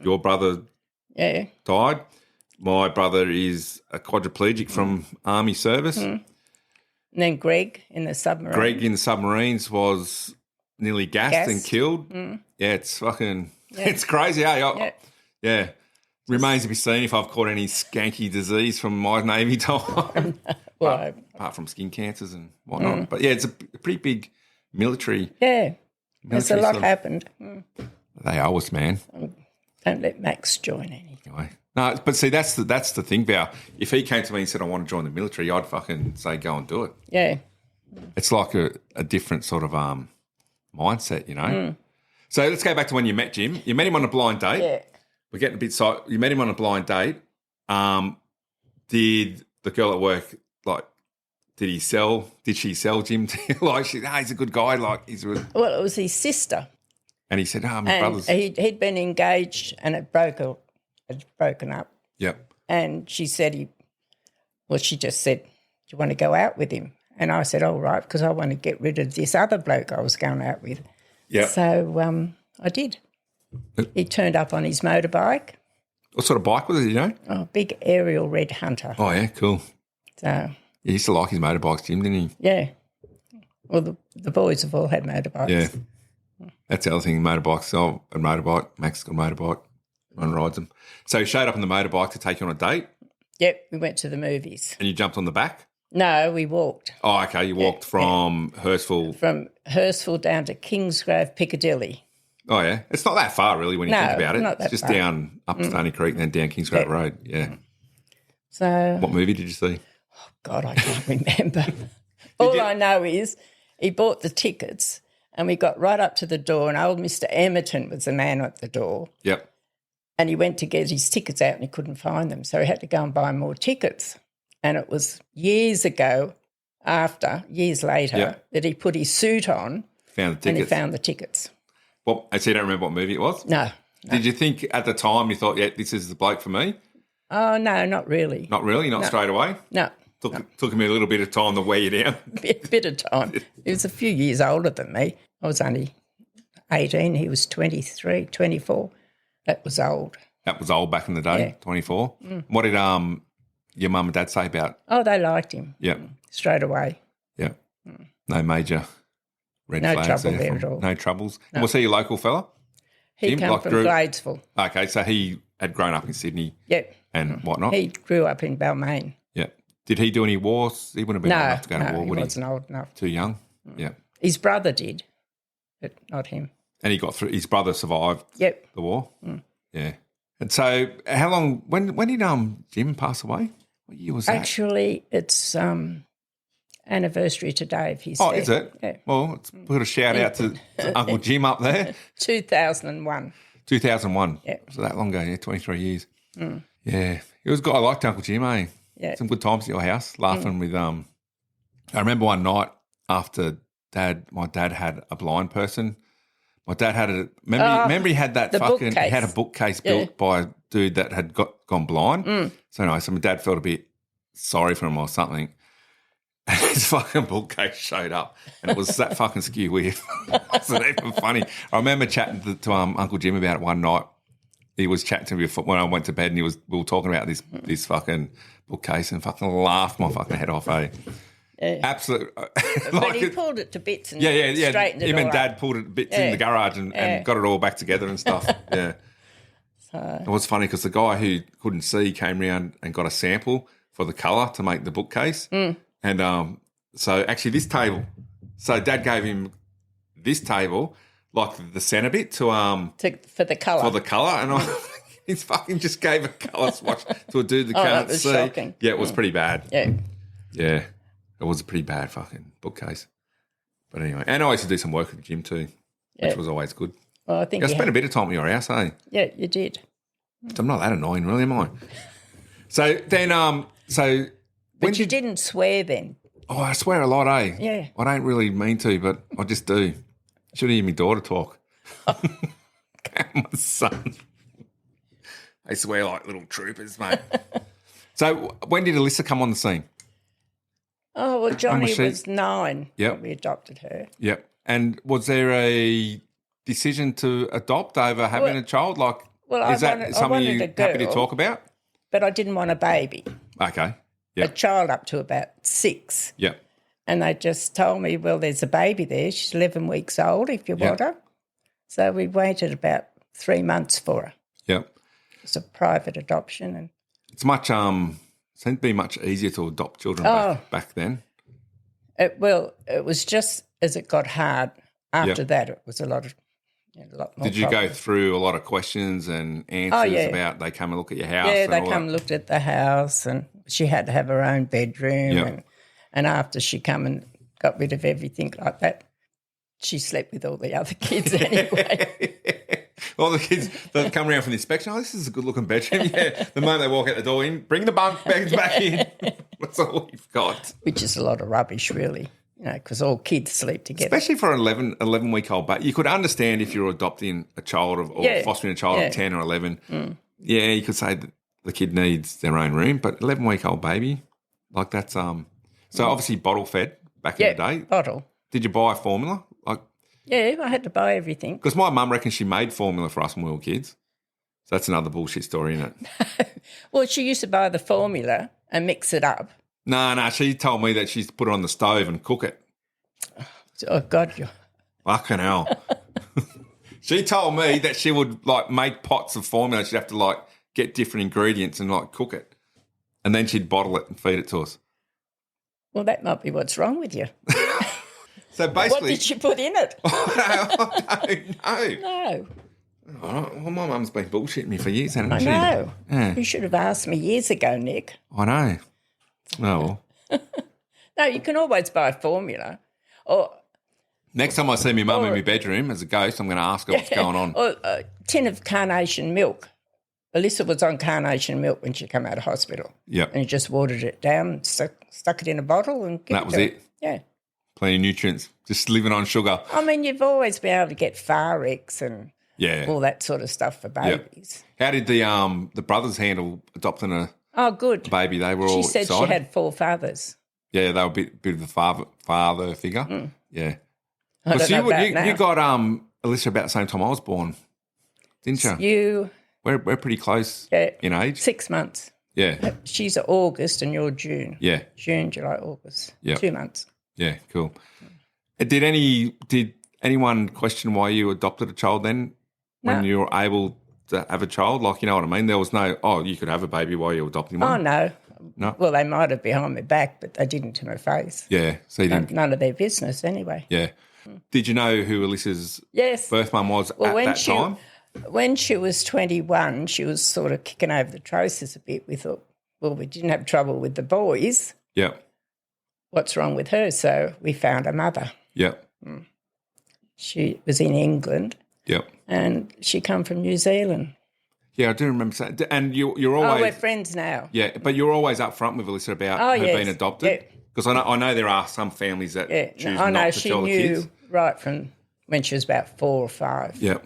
Your brother died. My brother is a quadriplegic from Army service. And then Greg in the submarine. Greg in the submarines was nearly gassed and killed. Yeah, it's fucking, it's crazy, eh? Yeah. Remains to be seen if I've caught any skanky disease from my Navy time. Apart from skin cancers and whatnot. But yeah, it's a pretty big military. Yeah. There's a lot happened. They owe us, man. Don't let Max join anyway. No, but see, that's the thing, Val. If he came to me and said, I want to join the military, I'd fucking say, go and do it. Yeah. It's like a different sort of mindset, So let's go back to when you met Jim. You met him on a blind date. Yeah. We're getting a bit you met him on a blind date. Did the girl at work, like, did she sell Jim to you? Like, he's a good guy, like, he's really... Well, it was his sister. And he said, my brother's... He'd been engaged and it had broken up. Yep. And she said she just said, do you want to go out with him? And I said, all right, because I want to get rid of this other bloke I was going out with. Yeah. So I did. He turned up on his motorbike. What sort of bike was it, you know? Oh, big aerial red Hunter. Oh, yeah, cool. So... He used to like his motorbikes, Jim, didn't he? Yeah. Well, the boys have all had motorbikes. Yeah. That's the other thing, motorbikes. Oh, a motorbike. Max got a motorbike. One rides them. So he showed up on the motorbike to take you on a date? Yep, we went to the movies. And you jumped on the back? No, we walked. Oh, okay. You walked from Hurstville. From Hurstville down to Kingsgrove, Piccadilly. Oh, yeah. It's not that far, really, when you think about it. Not that it's just far. down up Stony Creek and then down Kingsgrove Road. Yeah. So... What movie did you see? Oh, God, I can't remember. All I know is he bought the tickets and we got right up to the door and old Mr. Emerton was the man at the door. Yep. And he went to get his tickets out and he couldn't find them. So he had to go and buy more tickets. And it was years later, that he put his suit on and he found the tickets. Well, so you don't remember what movie it was? No. Did you think at the time you thought, yeah, this is the bloke for me? Oh, no, not really. Not really? Not straight away? No. Took me a little bit of time to wear you down. Bit of time. He was a few years older than me. I was only 18. He was 23, 24. That was old. That was old back in the day, Yeah. 24. What did your mum and dad say about? Oh, they liked him. Yep. Straight away. Yep. No major red No flags trouble there at all. No troubles. No. Was he a local fella? He came from Gladesville. Okay, so he had grown up in Sydney. Yep. And whatnot? He grew up in Balmain. Yeah. Did he do any wars? He wouldn't have been old enough to go to war, would he? He wasn't old enough. Too young? Yeah. His brother did, but not him. And he got through, his brother survived the war? Yeah. And so how long, when did Jim pass away? What year was that? Actually, it's anniversary today of his death. death. Is it? Yeah. Well, let's put a shout out to Uncle Jim up there. 2001. 2001. Yeah. So that long ago, 23 years. Yeah. He was good. I liked Uncle Jim, eh? Yeah. Some good times at your house, laughing with I remember one night after my dad had a blind person. My dad had remember he had that bookcase. He had a bookcase built by a dude that had gone blind. So my dad felt a bit sorry for him or something. And his fucking bookcase showed up and it was that fucking skew weird. It wasn't even funny. I remember chatting to Uncle Jim about it one night. He was chatting to me when I went to bed and we were talking about this fucking bookcase and fucking laughed my fucking head off, eh? Yeah. Absolutely. But he pulled it to bits and yeah. straightened it Him all and Dad up. pulled it to bits in the garage and got it all back together and stuff. Yeah. It was funny because the guy who couldn't see came round and got a sample for the colour to make the bookcase. And so actually this table, so Dad gave him this table, like the centre bit for the colour. For the colour. And he fucking just gave a colour swatch to a dude that can't see. Shocking. Yeah, it was pretty bad. Yeah. Yeah. It was a pretty bad fucking bookcase. But anyway, and I used to do some work with Jim too, which was always good. Well, I think I spent a bit of time at your house, eh? Yeah, you did. I'm not that annoying, really, am I? So then, But you didn't swear then. Oh, I swear a lot, eh? Yeah. I don't really mean to, but I just do. Should hear my daughter talk. My son. They swear like little troopers, mate. So when did Alyssa come on the scene? Oh, well, Johnny was 9 when we adopted her. Yep. And was there a decision to adopt over having a child? Is that something you're happy to talk about? But I didn't want a baby. Okay. A child up to about 6. Yep. And they just told me, well, there's a baby there. She's 11 weeks old if you want her. So we waited about 3 months for her. Yep. It's a private adoption. And it's much seemed to be much easier to adopt children back then. It was just as it got hard. After that, it was a lot more. Did you go through a lot of questions and answers about they come and look at your house? Yeah, they come and looked at the house, and she had to have her own bedroom. And after she come and got rid of everything like that, she slept with all the other kids anyway. All the kids that come around from the inspection, this is a good-looking bedroom. Yeah, the moment they walk out the door in, bring the bunk beds back in. That's all we've got. Which is a lot of rubbish, really, because all kids sleep together. Especially for an 11-week-old baby. You could understand if you're adopting a child or fostering a child of 10 or 11. Mm. Yeah, you could say that the kid needs their own room, but 11-week-old baby, like that's so obviously bottle fed back in the day. Bottle. Did you buy formula? Yeah, I had to buy everything. Because my mum reckons she made formula for us when we were kids. So that's another bullshit story, isn't it? Well, she used to buy the formula and mix it up. No, she told me that she's put it on the stove and cook it. Oh, God. Fucking hell. She told me that she would, make pots of formula. She'd have to, get different ingredients and, cook it. And then she'd bottle it and feed it to us. Well, that might be what's wrong with you. So basically... What did she put in it? I don't know. No. Oh, well, my mum's been bullshitting me for years, hasn't she? I know. Yeah. You should have asked me years ago, Nick. I know. Oh, well. No, you can always buy formula. Or next time I see my mum in my bedroom as a ghost, I'm going to ask her what's going on. Or a tin of carnation milk. Alyssa was on carnation milk when she came out of hospital. Yep. And you just watered it down, stuck it in a bottle and that was it. Yeah. Plenty of nutrients, just living on sugar. I mean, you've always been able to get Far-X and all that sort of stuff for babies. Yep. How did the brothers handle adopting a baby? They were all excited. She said she had 4 fathers. Yeah, they were a bit of the father figure. Mm. Yeah. I don't know about now. You got Alyssa about the same time I was born, didn't you? We're pretty close in age. 6 months. Yeah. She's August and you're June. Yeah. June, July, August. Yeah. 2 months. Yeah, cool. Did anyone question why you adopted a child then when you were able to have a child? You know what I mean? There was no, you could have a baby while you were adopting one. Oh, no. No? Well, they might have behind my back, but they didn't to my face. Yeah, so you didn't. None of their business anyway. Yeah. Did you know who Alyssa's birth mum was at that time? When she was 21, she was sort of kicking over the trousers a bit. We thought, well, we didn't have trouble with the boys. Yeah. What's wrong with her? So we found a mother. Yeah. She was in England. Yeah. And she come from New Zealand. Yeah, I do remember saying. And you're always... Oh, we're friends now. Yeah, but you're always up front with Alyssa about her being adopted. Because I know there are some families that choose not to tell the kids. She knew right from when she was about 4 or 5. Yeah.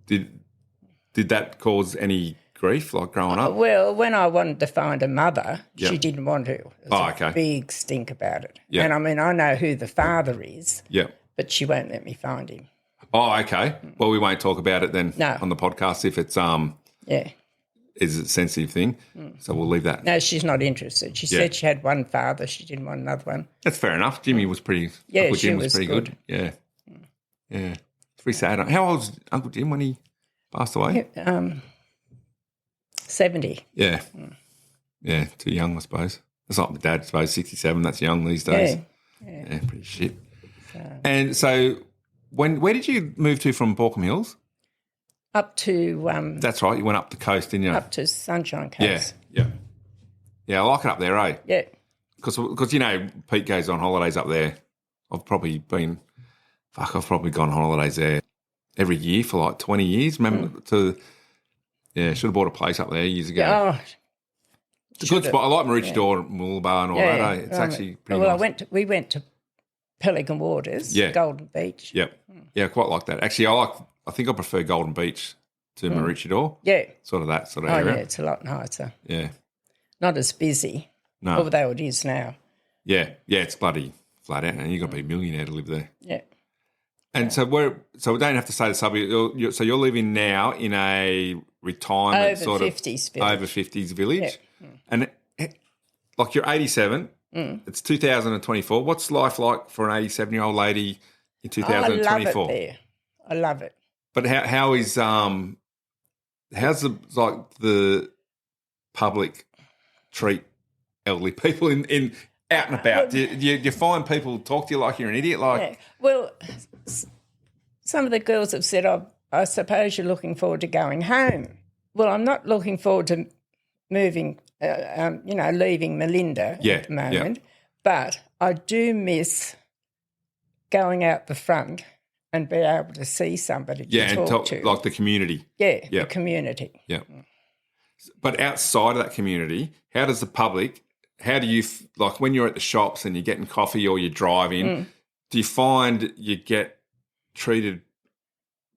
Did that cause any grief, growing up? Well, when I wanted to find a mother, she didn't want to. There was a big stink about it. Yeah. And, I mean, I know who the father is, but she won't let me find him. Oh, okay. Well, we won't talk about it then on the podcast if it's is it a sensitive thing. So we'll leave that. No, she's not interested. She said she had one father. She didn't want another one. That's fair enough. Jimmy was pretty Uncle Jim was pretty good. Yeah. Yeah. It's pretty sad. How old was Uncle Jim when he passed away? 70. Yeah. Yeah, too young, I suppose. That's like my dad, I suppose, 67. That's young these days. Yeah, pretty shit. And so where did you move to from Borkham Hills? Up to... that's right, you went up the coast, didn't you? Up to Sunshine Coast. Yeah. Yeah, I like it up there, eh? Yeah. Because Pete goes on holidays up there. I've probably gone on holidays there every year for 20 years. Remember should have bought a place up there years ago. Oh, it's a good spot. I like Maroochydore and Woolbar and all that, eh? It's actually pretty nice. We went to Pelican Waters, Golden Beach. Yep. Yeah, I quite like that. Actually, I think I prefer Golden Beach to Maroochydore. Yeah. Sort of that sort of area. Yeah, it's a lot nicer. Yeah. Not as busy. No. Although it is now. Yeah. Yeah, it's bloody flat out now. You've got to be a millionaire to live there. Yeah. And so we don't have to say the suburb. So you're living now in a retirement over 50s village. Over 50s village. Yeah. And you're 87. It's 2024. What's life like for an 87-year-old lady in 2024? I love it there. I love it. But how's the public treat elderly people in out and about? Do you find people talk to you like you're an idiot? Well, some of the girls have said, I suppose you're looking forward to going home. Well, I'm not looking forward to moving, leaving Melinda at the moment, but I do miss going out the front and be able to see somebody to talk to. Like the community. Yeah, the community. Yeah. But outside of that community, how does the public, how do you, like when you're at the shops and you're getting coffee or you're driving, do you find you get treated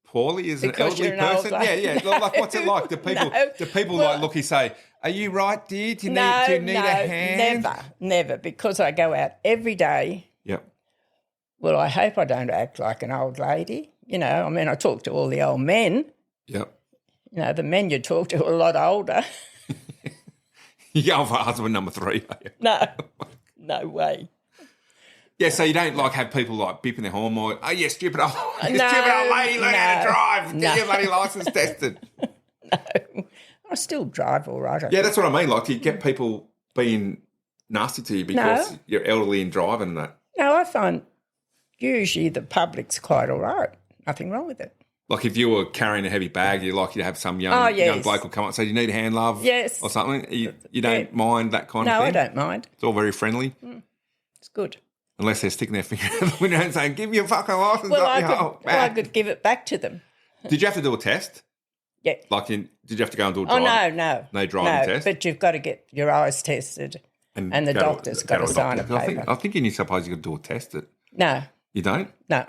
poorly as because an elderly person? Yeah. Like what's it like? Do people like look, you say, are you right, dear? Do you need a hand? Never, because I go out every day. Yep. Well, I hope I don't act like an old lady. You know, I mean, I talk to all the old men. Yep. You know, the men you talk to are a lot older. You go for husband number 3, are you? No way. Yeah, so you don't like have people like beeping their horn more. Oh, yeah, stupid old lady, learn how to drive. Get your bloody licence tested. No, I still drive all right. Yeah, that's what I mean. Like, you get people being nasty to you because you're elderly and driving and that. No, I find usually the public's quite all right. Nothing wrong with it. Like if you were carrying a heavy bag, you're likely to have some young bloke will come up and say, do you need a hand, love? Yes. Or something. You don't mind that kind of thing? No, I don't mind. It's all very friendly. It's good. Unless they're sticking their finger out the window and saying, give me your fucking licence I could give it back to them. Did you have to do a test? Yeah. Did you have to go and do a driving? Oh, no. No driving test? But you've got to get your eyes tested and the doctor's got to sign a paper. I think you're supposed you've got to do a test. No. You don't? No.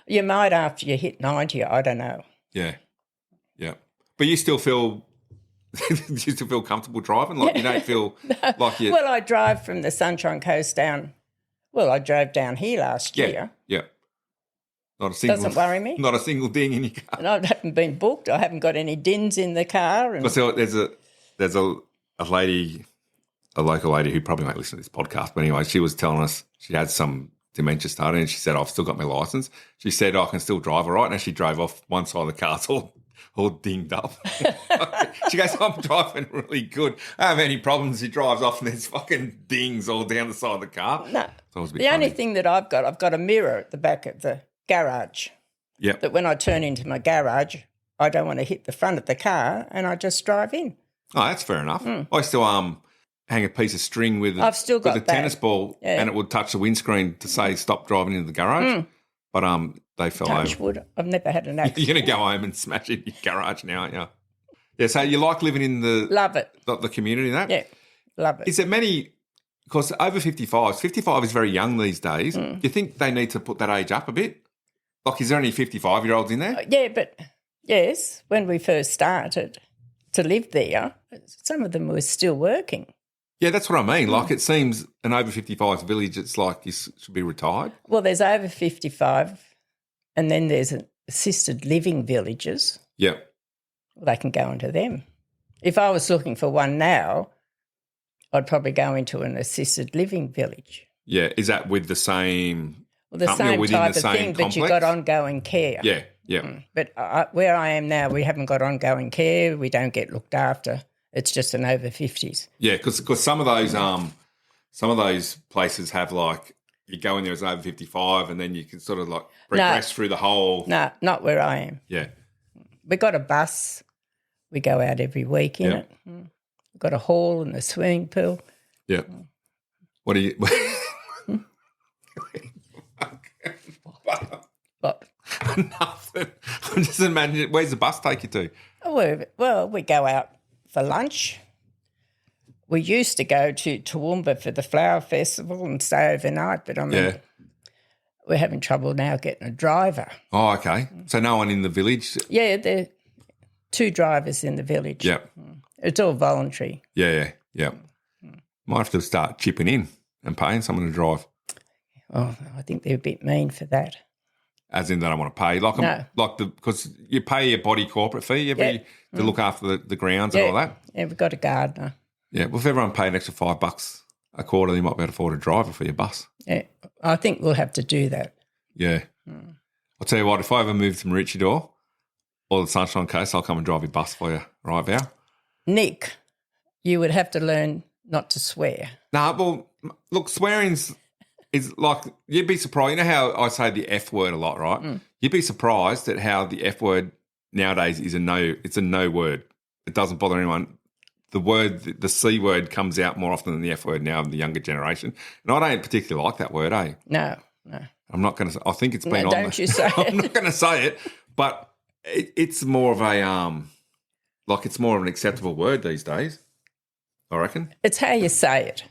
You might after you hit 90, I don't know. Yeah. But you still feel comfortable driving? Like you don't feel like you... Well, I drive from the Sunshine Coast down. Well, I drove down here last year. Yeah. Not a single... Doesn't worry me. Not a single ding in your car. And I haven't been booked. I haven't got any dins in the car. And... So there's a lady, a local lady who probably won't listen to this podcast, but anyway, she was telling us she had some dementia started and she said, I've still got my licence. She said, I can still drive all right. And she drove off one side of the car, it's all dinged up. She goes, I'm driving really good. I don't have any problems. She drives off and there's fucking dings all down the side of the car. No. The only thing that I've got a mirror at the back of the garage. Yep. That when I turn into my garage, I don't want to hit the front of the car and I just drive in. Oh, that's fair enough. I still hang a piece of string with a tennis ball and it would touch the windscreen to say stop driving into the garage. But they fell over. Wood. I've never had an accident. You're going to go home and smash it in your garage now, aren't you? Yeah, so you like living in Love it. The community and that? Yeah, love it. Is there many, because over 55 is very young these days. Do you think they need to put that age up a bit? Like, is there any 55-year-olds in there? Yeah, but yes, when we first started to live there, some of them were still working. Yeah, that's what I mean. Like, it seems an over 55 village, it's like you should be retired. Well, there's over 55 and then there's assisted living villages. Yeah. Well, they can go into them. If I was looking for one now, I'd probably go into an assisted living village. Yeah, is that with the same the same type of thing, complex? But you've got ongoing care. Yeah. But where I am now, we haven't got ongoing care. We don't get looked after. It's just an over 50s. Yeah, because some of those places have like you go in there as an over 55 and then you can sort of like progress through the whole. No, not where I am. Yeah. We got a bus. We go out every week in it. We've got a hall and a swimming pool. Yeah. What do you? What? Nothing. I'm just imagining. Where's the bus take you to? Well, we go out for lunch. We used to go to Toowoomba for the flower festival and stay overnight, but we're having trouble now getting a driver. Oh, okay. So no one in the village? Yeah, there are 2 drivers in the village. Yeah. It's all voluntary. Yeah. Might have to start chipping in and paying someone to drive. Oh, I think they're a bit mean for that. As in they don't want to pay? Because you pay your body corporate fee to look after the grounds and all that? Yeah, we've got a gardener. Yeah, well, if everyone paid an extra $5 a quarter, you might be able to afford a driver for your bus. Yeah, I think we'll have to do that. Yeah. I'll tell you what, if I ever move to Maroochydore or the Sunshine Coast, I'll come and drive your bus for you. Right, Val? Nick, you would have to learn not to swear. No, well, look, swearing's is like, you'd be surprised. You know how I say the F word a lot, right? You'd be surprised at how the F word nowadays is it's a no word. It doesn't bother anyone. The C word comes out more often than the F word now in the younger generation. And I don't particularly like that word, eh? No. I'm not going to. I think it's been No, on. don't you say I'm it. not going to say it, but it's more of a it's more of an acceptable word these days. I reckon. It's how you say it.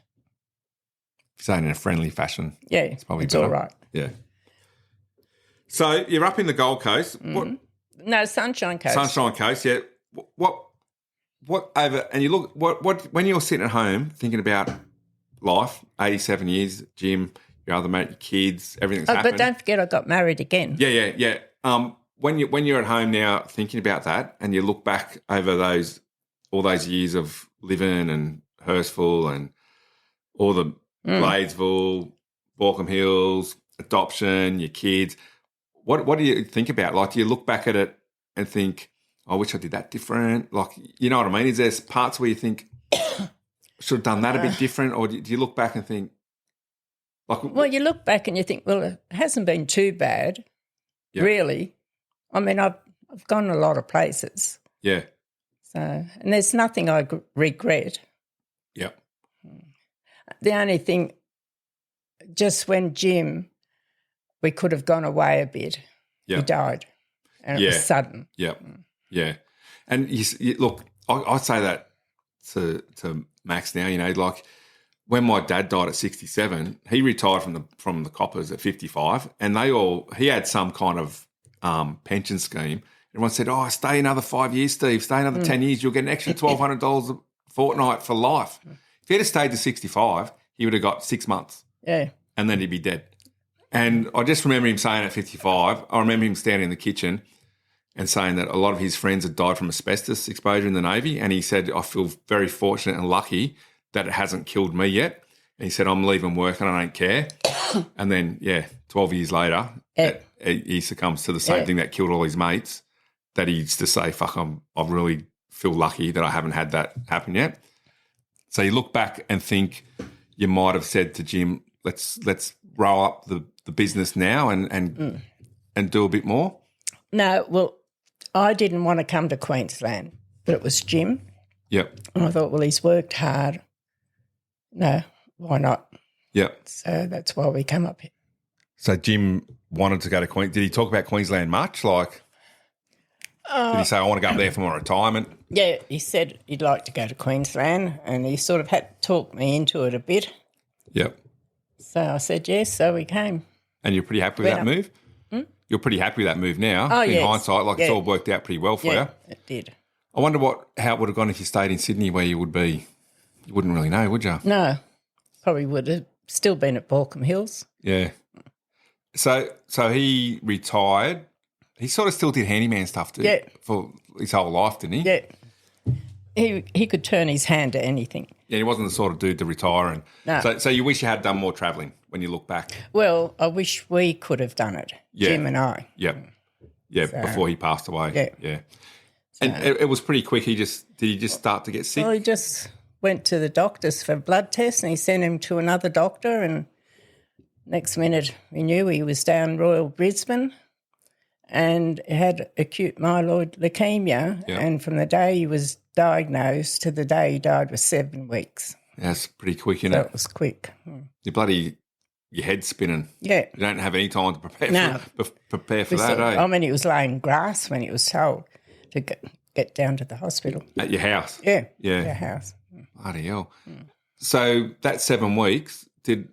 If you say it in a friendly fashion. Yeah, it's probably it's better. all right. Yeah. So you're up in the Gold Coast. No, Sunshine Coast. Sunshine Coast. Yeah. What over? And you look what when you're sitting at home thinking about life, 87 years, Jim, your other mate, your kids, everything's happened. But don't forget I got married again. Yeah. When you're at home now thinking about that and you look back over all those years of living and Hurstville and all the Bladesville, Borkham Hills, adoption, your kids, what do you think about? Like, do you look back at it and think, I wish I did that different? Like, you know what I mean? Is there parts where you think, should have done that a bit different? Or do you look back and think, well, you look back and you think, well, it hasn't been too bad, really. I mean, I've gone a lot of places. Yeah. So, and there's nothing I regret. Yeah. The only thing, just when Jim, we could have gone away a bit. He died, and it was sudden. Yeah. Yeah. And you look, I say that to Max now, you know, like when my dad died at 67, he retired from the coppers at 55, and he had some kind of pension scheme. Everyone said, "Oh, stay another 5 years, Steve. Stay another 10 years. You'll get an extra $1,200 a fortnight for life." If he had stayed to 65, he would have got 6 months. Yeah. And then he'd be dead. And I just remember him saying at 55, I remember him standing in the kitchen and saying that a lot of his friends had died from asbestos exposure in the Navy. And he said, I feel very fortunate and lucky that it hasn't killed me yet. And he said, I'm leaving work and I don't care. And then, 12 years later, he succumbs to the same thing that killed all his mates, that he used to say, fuck, I really feel lucky that I haven't had that happen yet. So you look back and think you might have said to Jim, let's roll up the business now and do a bit more. No, well, I didn't want to come to Queensland, but it was Jim. Yep. And I thought, well, he's worked hard. No, why not? Yep. So that's why we come up here. So Jim wanted to go to Queensland. Did he talk about Queensland much? Like, did he say, I want to go up there for my retirement? Yeah, he said he'd like to go to Queensland, and he sort of had to talk me into it a bit. Yep. So I said yes, so we came. And you're pretty happy with that move? You're pretty happy with that move now? Oh, in hindsight, it's all worked out pretty well for you. It did. I wonder how it would have gone if you stayed in Sydney, where you wouldn't really know, would you? No, probably would have still been at Borkham Hills. Yeah. So he retired. He sort of still did handyman stuff for his whole life, didn't he? Yeah. He could turn his hand to anything. Yeah, he wasn't the sort of dude to retire. No. So you wish you had done more travelling when you look back? Well, I wish we could have done it, Jim and I. Yep. Yeah, before he passed away. Yeah. And it was pretty quick. Did he just start to get sick? Well, he just went to the doctors for blood tests and he sent him to another doctor, and next minute we knew he was down Royal Brisbane and had acute myeloid leukemia. Yep. And from the day he was diagnosed to the day he died was 7 weeks. That's pretty quick, isn't So it? it was quick. Your head's spinning. Yeah. You don't have any time to prepare for that, I eh? mean, he was laying grass when he was told to get down to the hospital. At your house? Yeah. Yeah. Our house. Bloody hell. So that 7 weeks, did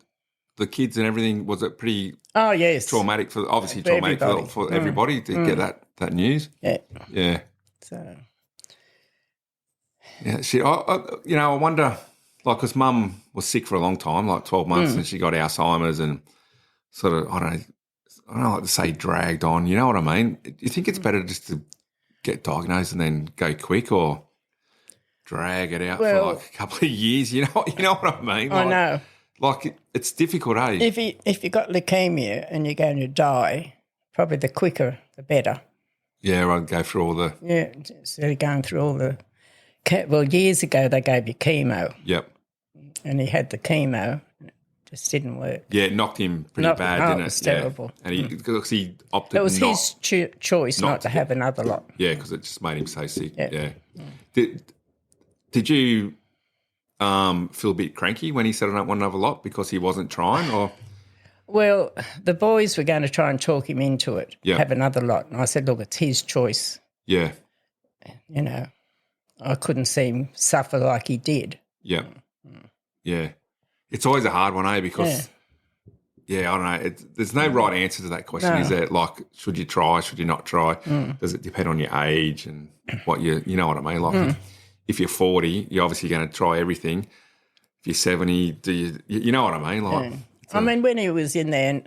the kids and everything, was it pretty traumatic for everybody to get that news? Yeah. Yeah. So. Yeah, shit. I wonder, because Mum was sick for a long time, like 12 months, and she got Alzheimer's and sort of, I don't like to say dragged on. You know what I mean? Do you think it's better just to get diagnosed and then go quick, or drag it out for like a couple of years? You know what I mean? I know. It's difficult, eh? If you got leukemia and you're going to die, probably the quicker the better. Yeah, I'd go through all the... Yeah, instead of going through all the... Well, years ago they gave you chemo. Yep. And he had the chemo. It just didn't work. Yeah, it knocked him pretty bad, didn't it? It was terrible. Yeah. And he opted it was his choice not to have another lot. Yeah, because it just made him so sick. Yeah. Did you feel a bit cranky when he said I don't want another lot because he wasn't trying, or... Well, the boys were going to try and talk him into it, Yeah. have another lot. And I said, look, it's his choice. Yeah. You know, I couldn't see him suffer like he did. Yeah. Yeah. It's always a hard one, because, I don't know. There's no right answer to that question, is there? Like, should you try? Should you not try? Does it depend on your age and what you know what I mean? Like, if you're 40, you're obviously going to try everything. If you're 70, you know what I mean? Like, I mean, when he was in there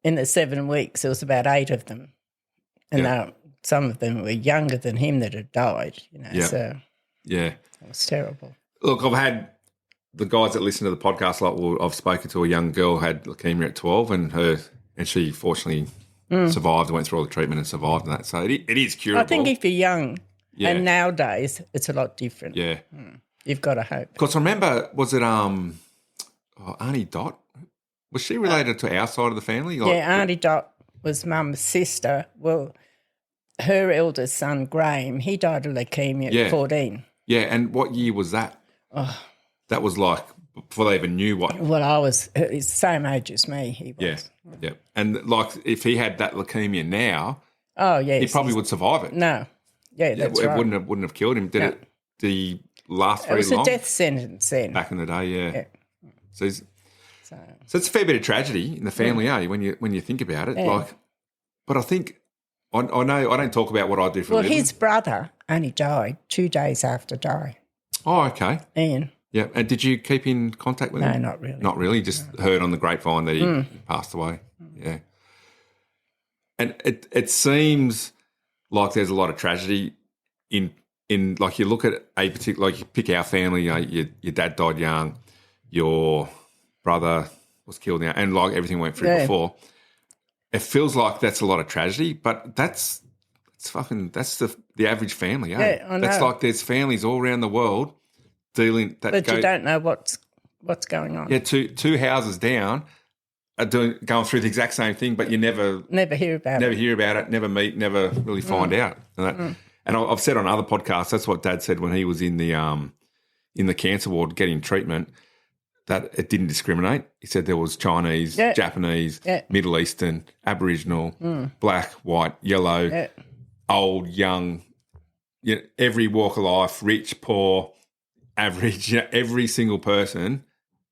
in the 7 weeks, there was about 8 of them. And some of them were younger than him that had died, so it was terrible. Look, I've had the guys that listen to the podcast, I've spoken to a young girl who had leukemia at 12 and she fortunately survived and went through all the treatment and survived and that. So it is curable. I think if you're young and nowadays it's a lot different. Yeah. You've got to hope. Because I remember, was it Aunty Dot? Was she related to our side of the family? Like, Aunty Dot was Mum's sister. Well, her eldest son, Graham, he died of leukemia at 14. Yeah, and what year was that? Oh. That was like before they even knew what. Well, I was the same age as me, he was. Yeah. And like if he had that leukemia now, he probably would survive it. No. Yeah, that's it right. wouldn't have killed him. Did it last very long? It was a death sentence then. Back in the day, yeah. So it's a fair bit of tragedy in the family, when you think about it. Yeah. But I think I know I don't talk about what I do for a living. Well, his brother only died 2 days after die. Oh, okay. Ian. Yeah, and did you keep in contact with him? No, not really. Not really, just heard on the grapevine that he passed away. Yeah. And it seems like there's a lot of tragedy in like you look at a particular, like you pick our family, your dad died young, your brother was killed now, and like everything went through before. It feels like that's a lot of tragedy, but that's the average family, eh? Yeah, I know. That's like there's families all around the world dealing that. But you don't know what's going on. Yeah, two houses down are going through the exact same thing, but you never hear about it. Never meet, never really find out. And I've said on other podcasts, that's what Dad said when he was in the cancer ward getting treatment, that it didn't discriminate. He said there was Chinese, Japanese, Middle Eastern, Aboriginal, black, white, yellow, old, young, every walk of life, rich, poor, average, every single person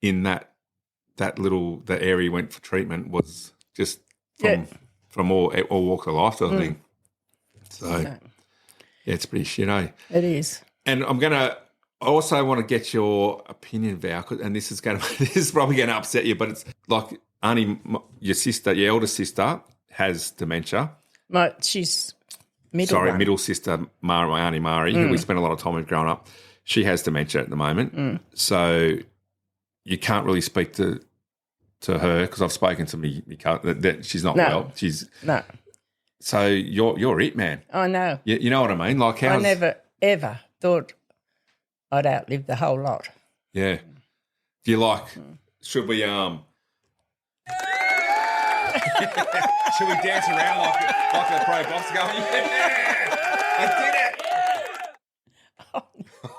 in that area went for treatment was just from all walks of life sort of thing. So, it's pretty shit, eh? It is. And I also want to get your opinion, Val, and this is probably going to upset you, but it's like Auntie, your eldest sister has dementia. She's middle sister, my Auntie Mari, who we spent a lot of time with growing up. She has dementia at the moment, so you can't really speak to her because I've spoken to me that she's not well. So you're it, man. I know. You know what I mean? Like I never ever thought I'd outlive the whole lot. Yeah. Do you like? Should we should we dance around like a pro boxer going? Yeah, I did it.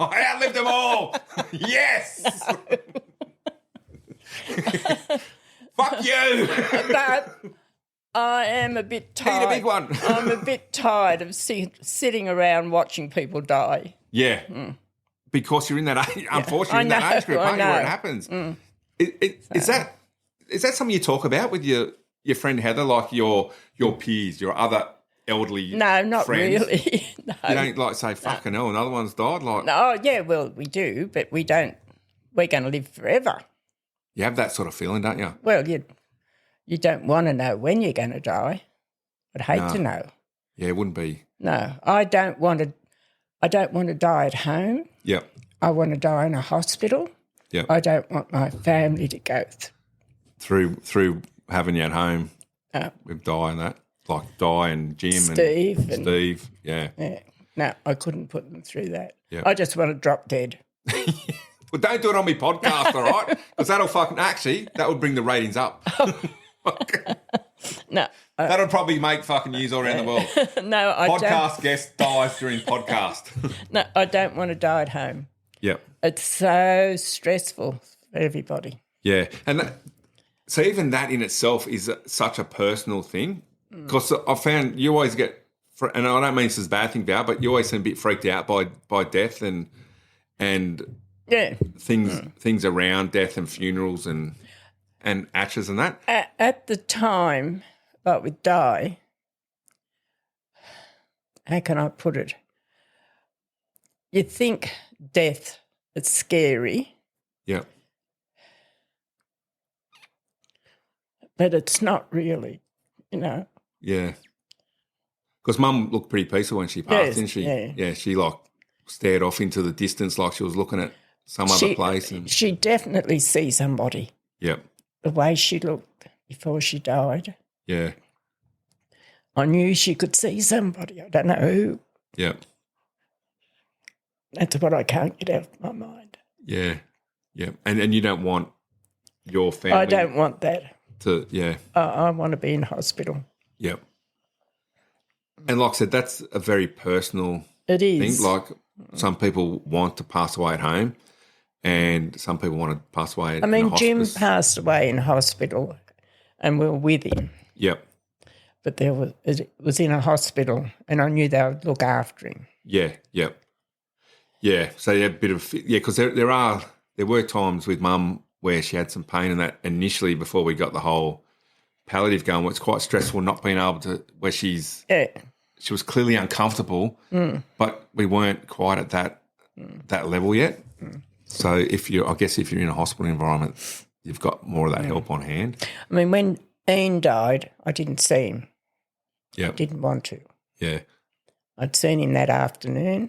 I outlived them all. Yes. Fuck you. But I am a bit tired. Eat a big one. I'm a bit tired of sitting around watching people die. Yeah. Because you're in that age, unfortunately, in that age group, aren't you, where it happens. Is that something you talk about with your friend Heather, like your peers, your other elderly friends? No, not really. No. You don't like say, fucking hell, another one's died? Like, no, yeah, well, we do, but we don't. We're going to live forever. You have that sort of feeling, don't you? Well, you don't want to know when you're going to die. I'd hate to know. Yeah, it wouldn't be. No, I don't want to die at home. Yep. I want to die in a hospital. Yep. I don't want my family to go through having you at home with Di and that, like Di and Jim Steve and Steve. Yeah. No, I couldn't put them through that. Yep. I just want to drop dead. Well, don't do it on my podcast, all right? Because that would bring the ratings up. No. That'll probably make fucking news all around the world. No, I don't. Podcast guest dies during podcast. No, I don't want to die at home. Yep. It's so stressful for everybody. Yeah. And So even that in itself is such a personal thing, because I found you always get, and I don't mean this is a bad thing, Val, but you always seem a bit freaked out by death and things around death and funerals and ashes and that. At the time, like with Di, how can I put it? You think death is scary. Yeah. But it's not really, you know. Yeah. Because Mum looked pretty peaceful when she passed, didn't she? Yeah, she like stared off into the distance like she was looking at some other place. And she definitely sees somebody. Yep. The way she looked before she died. Yeah. I knew she could see somebody. I don't know who. Yep. That's what I can't get out of my mind. Yeah. Yeah. And you don't want your family. I don't want that. I want to be in hospital. Yep. And like I said, that's a very personal It is. thing. Like some people want to pass away at home and some people want to pass away in a hospice. Jim passed away in hospital and we were with him. Yep. But it was in a hospital and I knew they would look after him. Yeah, yep. Yeah, so you had a bit of, because there were times with Mum where she had some pain and that initially before we got the whole palliative going, it's quite stressful not being able to, where she was clearly uncomfortable, but we weren't quite at that level yet. So if you're in a hospital environment, you've got more of that help on hand. I mean, when Ian died, I didn't see him. Yeah. Didn't want to. Yeah. I'd seen him that afternoon.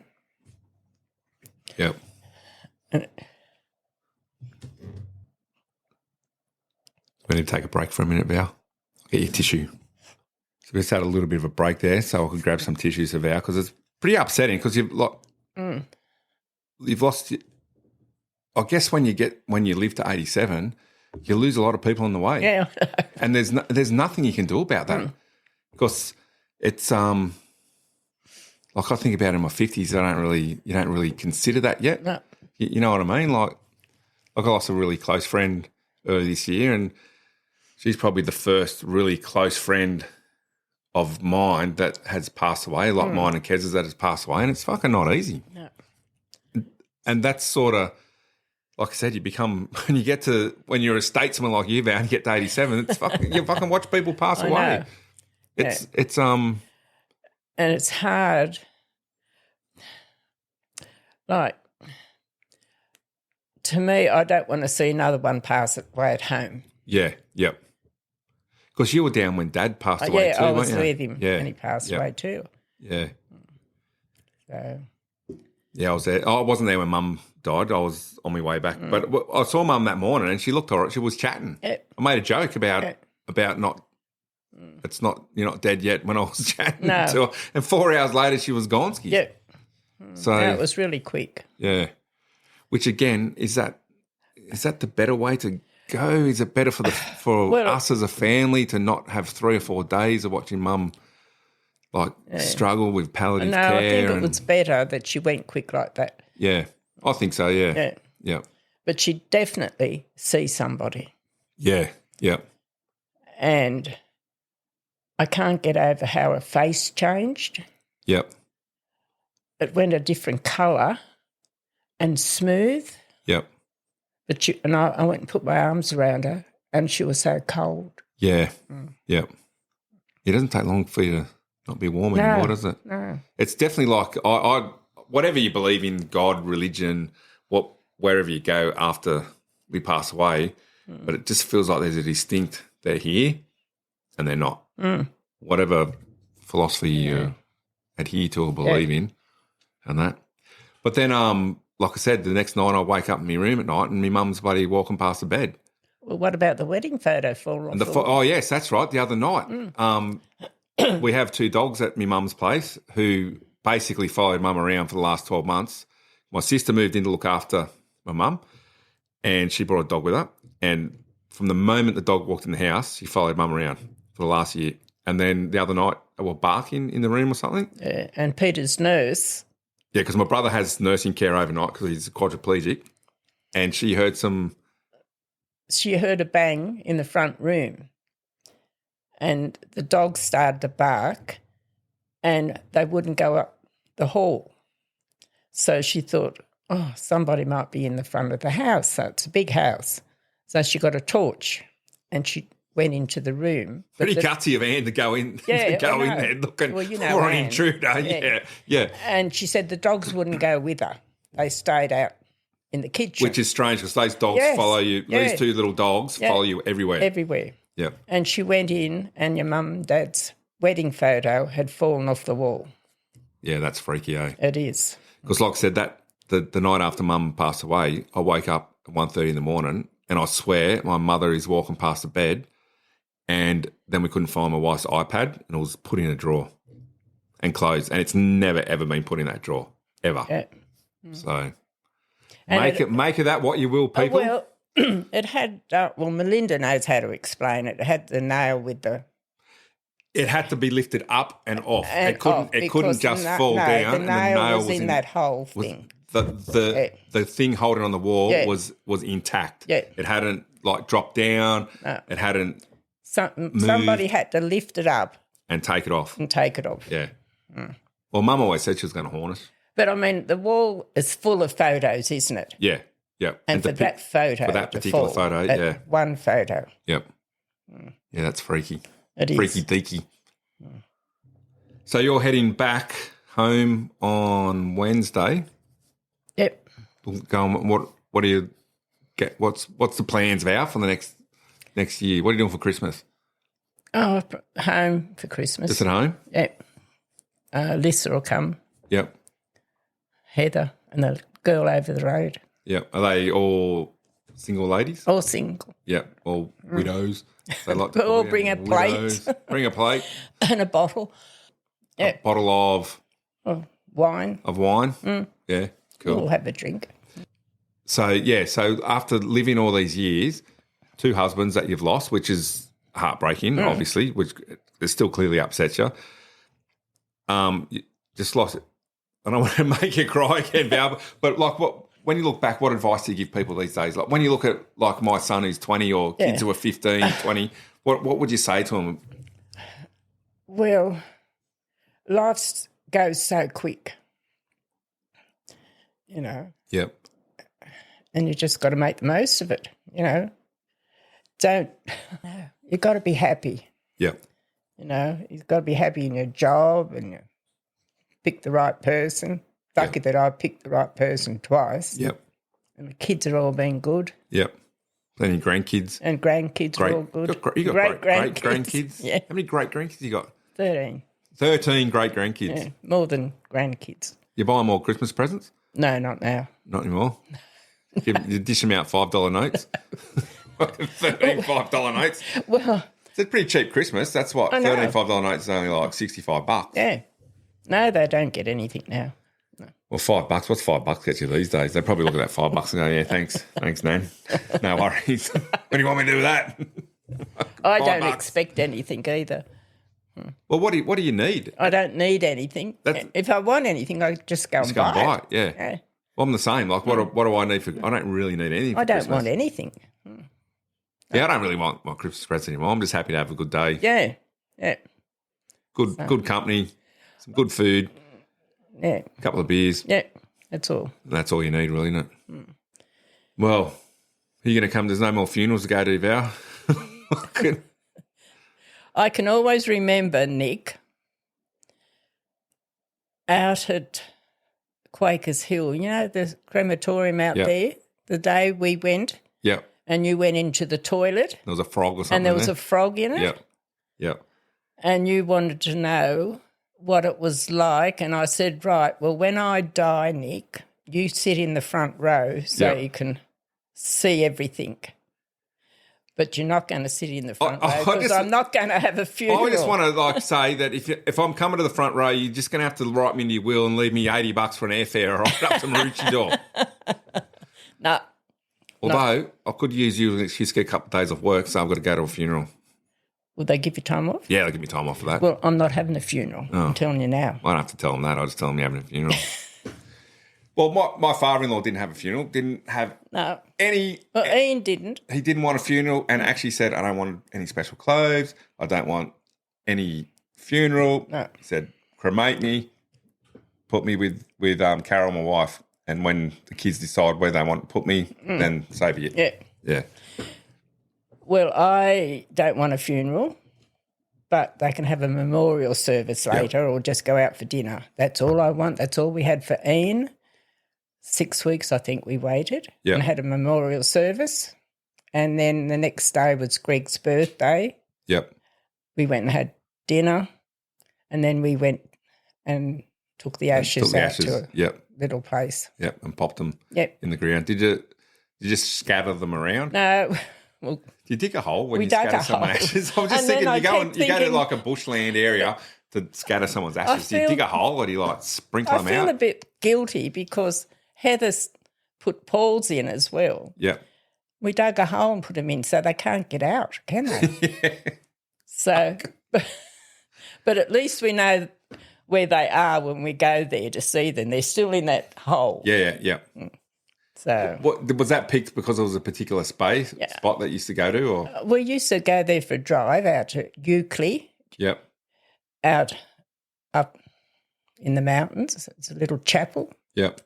Yep. We need to take a break for a minute, Val. Get your tissue. So we just had a little bit of a break there so I could grab some tissues for Val because it's pretty upsetting because you've lost – I guess when you live to 87, you lose a lot of people on the way. Yeah. And there's nothing you can do about that because it's like I think about in my 50s, you don't really consider that yet. No. You know what I mean? Like I lost a really close friend early this year and she's probably the first really close friend of mine that has passed away, like mine and Kez's that has passed away, and it's fucking not easy. No. And that's sort of, like I said, you become, when you're a statesman like you, Val, and you get to 87, it's fucking, you fucking watch people pass away. Know. And it's hard. Like, to me, I don't want to see another one pass away at home. Yeah, yep. Because you were down when Dad passed away too, I was weren't you? with him and he passed away too. Yeah. So. Yeah, I was there. I wasn't there when Mum died. I was on my way back. But I saw Mum that morning and she looked all right. She was chatting. I made a joke about not, it's not, you're not dead yet when I was chatting to her. And 4 hours later she was gone. Yeah. So it was really quick. Yeah. Which again, is that the better way to go? Is it better for us as a family to not have 3 or 4 days of watching Mum struggle with palliative care? No, I think it was better that she went quick like that. Yeah, I think so, yeah. But she definitely sees somebody. Yeah. And I can't get over how her face changed. Yep. It went a different colour and smooth. Yep. But I went and put my arms around her and she was so cold. Yeah. Yep. It doesn't take long for you to not be warm anymore, does it? No. It's definitely like I whatever you believe in, God, religion, wherever you go after we pass away, but it just feels like there's a distinct, they're here and they're not. Whatever philosophy you adhere to or believe in and that. But then, like I said, the next night I wake up in my room at night and my mum's bloody walking past the bed. Well, what about the wedding photo oh, yes, that's right, the other night. We have 2 dogs at my mum's place who basically followed Mum around for the last 12 months. My sister moved in to look after my mum and she brought a dog with her. And from the moment the dog walked in the house, she followed Mum around for the last year. And then the other night, they were barking in the room or something. Yeah, and Peter's nurse. Yeah, because my brother has nursing care overnight because he's quadriplegic. And she heard some she heard a bang in the front room and the dogs started to bark and they wouldn't go up the hall. So she thought, oh, somebody might be in the front of the house. So it's a big house. So she got a torch and she went into the room. Pretty gutsy of Anne to go in, in there looking for an intruder. Yeah. And she said the dogs wouldn't go with her. They stayed out in the kitchen. Which is strange because those dogs follow you. These two little dogs follow you everywhere. Everywhere. Yeah. And she went in and your mum and dad's wedding photo had fallen off the wall. Yeah, that's freaky, eh? It is. Because like I said, that the night after Mum passed away, I woke up at 1:30 in the morning and I swear my mother is walking past the bed and then we couldn't find my wife's iPad and it was put in a drawer and closed. And it's never, ever been put in that drawer, ever. Yeah. So make of that what you will, people. Well, it had, Melinda knows how to explain it. It had the nail with the... It had to be lifted up and off. It couldn't just fall down. The nail was in that whole thing. The thing holding on the wall was intact. Yeah. It hadn't dropped down. No. It hadn't somebody had to lift it up. And take it off. Yeah. Mm. Well, Mum always said she was going to haunt us. But, I mean, the wall is full of photos, isn't it? Yeah. And for that photo. For that particular photo, yeah. One photo. Yep. Yeah, that's freaky. It is. Freaky deaky. So you're heading back home on Wednesday. Yep. What do you get? What's the plans, Val, for the next year? What are you doing for Christmas? Oh, home for Christmas. Just at home? Yep. Lisa will come. Yep. Heather and the girl over the road. Yep. Are they all single ladies? All single. Yep. All widows. They like to all bring a plate. Bring a plate. And a bottle. Yep. A bottle of wine. Mm. Yeah. Cool. We'll have a drink. So after living all these years, 2 husbands that you've lost, which is heartbreaking, obviously, which it still clearly upsets you. You just lost it. I don't want to make you cry again, Val, but when you look back, what advice do you give people these days? Like when you look at my son who's 20 or kids who are 15, 20, what would you say to them? Well, life goes so quick, you know. Yep. And you just got to make the most of it, you know. You've got to be happy. Yep. You know, you've got to be happy in your job and you pick the right person. Lucky that I picked the right person twice. Yep. And the kids are all been good. Yep. Any grandkids? And grandkids are all good. You got great grandkids? Yeah. How many great grandkids you got? 13. 13 great grandkids? Yeah, more than grandkids. You buy more Christmas presents? No, not now. Not anymore? You dish them out $5 notes? 13 $5 notes? Well... It's a pretty cheap Christmas. That's what? 13 $5 notes is only like $65. Yeah. No, they don't get anything now. No. Well, $5. What's $5 get you these days? They probably look at that $5 and go, yeah, thanks, Nan. No worries. What do you want me to do with that? I don't expect anything either. Well, what do you need? I don't need anything. If I want anything, I just go and buy it. Yeah. Well, I'm the same. Like, what do I need for? I don't really need anything. I don't want anything. Yeah, I don't really want my Christmas present anymore. I'm just happy to have a good day. Yeah. Good company, some good food. Yeah. A couple of beers. Yeah, that's all. That's all you need, really, isn't it? Well, are you going to come? There's no more funerals to go to, Val. I can always remember, Nick, out at Quakers Hill, you know, the crematorium out there, the day we went. Yeah. And you went into the toilet. There was a frog or something. And there was a frog in it. Yeah. And you wanted to know what it was like. And I said, right, well, when I die, Nick, you sit in the front row so you can see everything. But you're not going to sit in the front row because I'm not going to have a funeral. I just want to say that if I'm coming to the front row, you're just going to have to write me into your will and leave me $80 for an airfare right up to Maroochydore. No. Although I could use you as an excuse to get a couple of days off work, so I've got to go to a funeral. Will they give you time off? Yeah, they'll give me time off for that. Well, I'm not having a funeral. I'm telling you now. I don't have to tell them that. I'll just tell them you're having a funeral. Well, my father-in-law didn't have a funeral, didn't have any... Well, Ian didn't. He didn't want a funeral and actually said, I don't want any special clothes. I don't want any funeral. No. He said, cremate me, put me with Carol, my wife, and when the kids decide where they want to put me, then so be it. Yeah. Yeah. Well, I don't want a funeral, but they can have a memorial service later or just go out for dinner. That's all I want. That's all we had for Ian. 6 weeks, I think, we waited and had a memorial service. And then the next day was Greg's birthday. Yep. We went and had dinner, and then we went and took the ashes out to a little place. Yep, and popped them Yep. in the ground. Did you just scatter them around? No. Well, do you dig a hole when you scatter some ashes? I'm just thinking, you go to like a bushland area to scatter someone's ashes. Do you dig a hole or do you like sprinkle them out? I feel a bit guilty because Heather's put Paul's in as well. Yeah. We dug a hole and put them in so they can't get out, can they? Yeah. So, but at least we know where they are when we go there to see them. They're still in that hole. Yeah. So, was that picked because it was a particular spot that you used to go to? Or we used to go there for a drive out to Euclid. Yep. Out up in the mountains. It's a little chapel. Yep.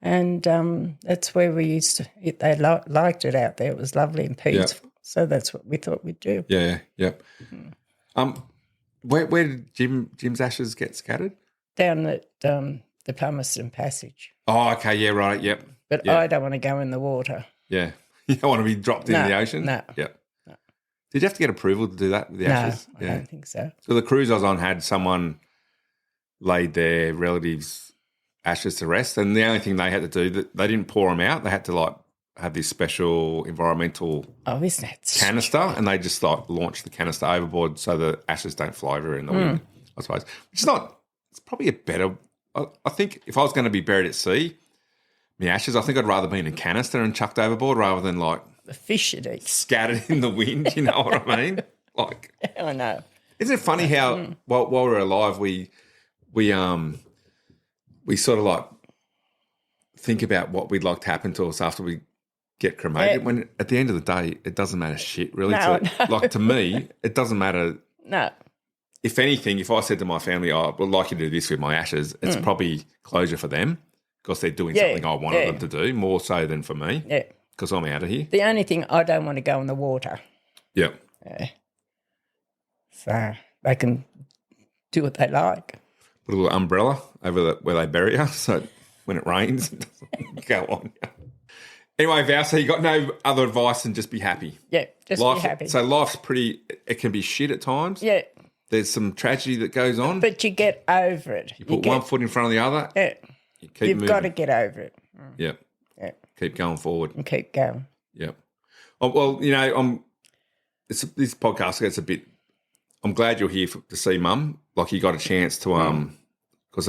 And that's where we used to. They liked it out there. It was lovely and peaceful. Yep. So that's what we thought we'd do. Yeah. Yep. Where did Jim's ashes get scattered? Down at the Palmerston Passage. Oh, okay. Yeah. Right. Yep. But I don't want to go in the water. Yeah. You don't want to be dropped in the ocean? No. Yep. No. Did you have to get approval to do that with the ashes? No, I don't think so. So the cruise I was on had someone laid their relatives' ashes to rest, and the only thing they had to do, they didn't pour them out. They had to have this special environmental canister, and they just launch the canister overboard so the ashes don't fly everywhere in the wind, I suppose. Which is it's probably a better, I think if I was going to be buried at sea, the ashes, I think I'd rather be in a canister and chucked overboard rather than the fish it eats scattered in the wind. You know what I mean? I know. Isn't it funny how while we're alive, we sort of think about what we'd like to happen to us after we get cremated. When at the end of the day, it doesn't matter shit really. No. To me, it doesn't matter. No. If anything, if I said to my family, I would like you to do this with my ashes, it's probably closure for them. Because they're doing something I wanted them to do, more so than for me. Yeah. Because I'm out of here. The only thing, I don't want to go in the water. Yep. So they can do what they like. Put a little umbrella over where they bury us, so when it rains, it doesn't go on. Anyway, Val, so you got no other advice than just be happy. Yeah, just be happy. So life's it can be shit at times. Yeah. There's some tragedy that goes on. But you get over it. You put one foot in front of the other. Yeah. You've got to get over it. Yeah. Keep going forward. And keep going. Yeah. Oh, well, this podcast gets a bit. I'm glad you're here to see Mum. Like you got a chance to because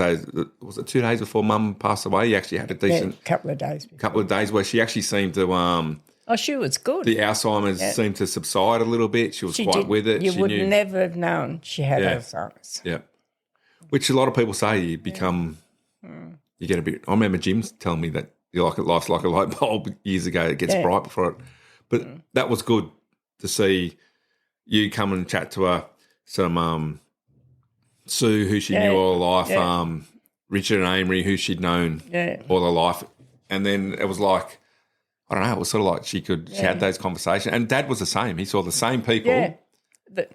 was it 2 days before Mum passed away? You actually had a decent couple of days. Couple of days where she actually seemed to. She was good. The Alzheimer's seemed to subside a little bit. She was quite with it. You would never have known she had Alzheimer's. Yeah. Which a lot of people say you become. You get a bit. I remember Jim telling me that life's like a light bulb years ago. It gets bright before it. But that was good to see you come and chat to her. Some Sue, who she knew all her life. Richard and Amory, who she'd known all her life. And then it was like, I don't know. It was sort of like she had those conversations. And Dad was the same. He saw the same people,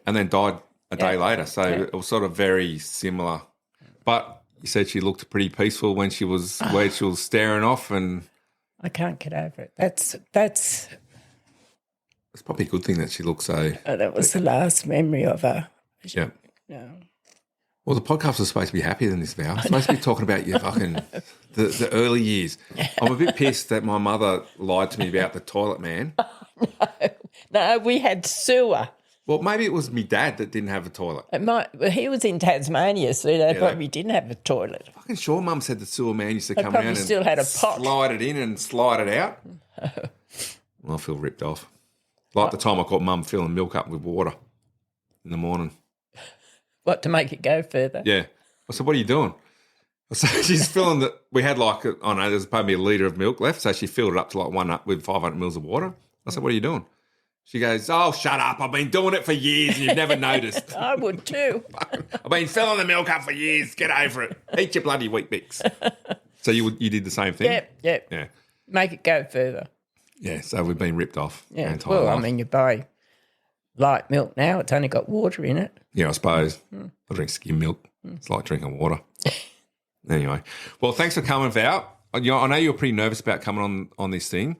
and then died a day later. So it was sort of very similar, but. You said she looked pretty peaceful when she was where she was staring off, and I can't get over it. That's it's probably a good thing that she looked so. That was the last memory of her. Yeah. Well, the podcast was supposed to be happier than this, Val. It's supposed to be talking about your fucking the early years. I'm a bit pissed that my mother lied to me about the toilet man. No, we had sewer. Well, maybe it was me dad that didn't have a toilet. He was in Tasmania, so they probably didn't have a toilet. I'm fucking sure Mum said the sewer man used to come around and still had a pot. Slide it in and slide it out. Well, I feel ripped off. Like the time I caught Mum filling milk up with water in the morning. What, to make it go further? Yeah. I said, what are you doing? So she's filling the. We had like, I don't know, there's probably a litre of milk left. So she filled it up to like 1 up with 500 mils of water. I said, what are you doing? She goes, oh, shut up. I've been doing it for years and you've never noticed. I would too. I've been filling the milk up for years. Get over it. Eat your bloody Wheat Bix. So you did the same thing? Yep. Yeah. Make it go further. Yeah, so we've been ripped off. Yeah. Well, life. I mean, you buy light milk now. It's only got water in it. Yeah, I suppose. I drink skim milk. It's like drinking water. Anyway. Well, thanks for coming, Val. I know you were pretty nervous about coming on this thing.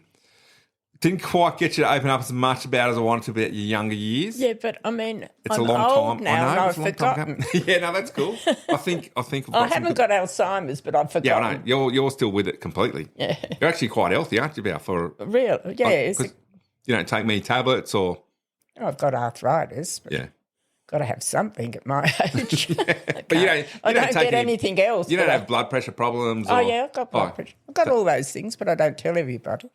Didn't quite get you to open up as much about as I wanted to about your younger years. Yeah, but I mean, it's I'm a long old time. Now I know, and it's I've a long forgotten. Time. Yeah, no, that's cool. I think I haven't got Alzheimer's, but I've forgotten. Yeah, I know. You're still with it completely. Yeah. You're actually quite healthy, aren't you, Val? For real, yeah. You don't take many tablets or. I've got arthritis. But yeah. Got to have something at my age. But you don't. I don't get anything else. You don't have blood pressure problems. Oh yeah, I've got blood pressure. I've got all those things, but I don't tell everybody.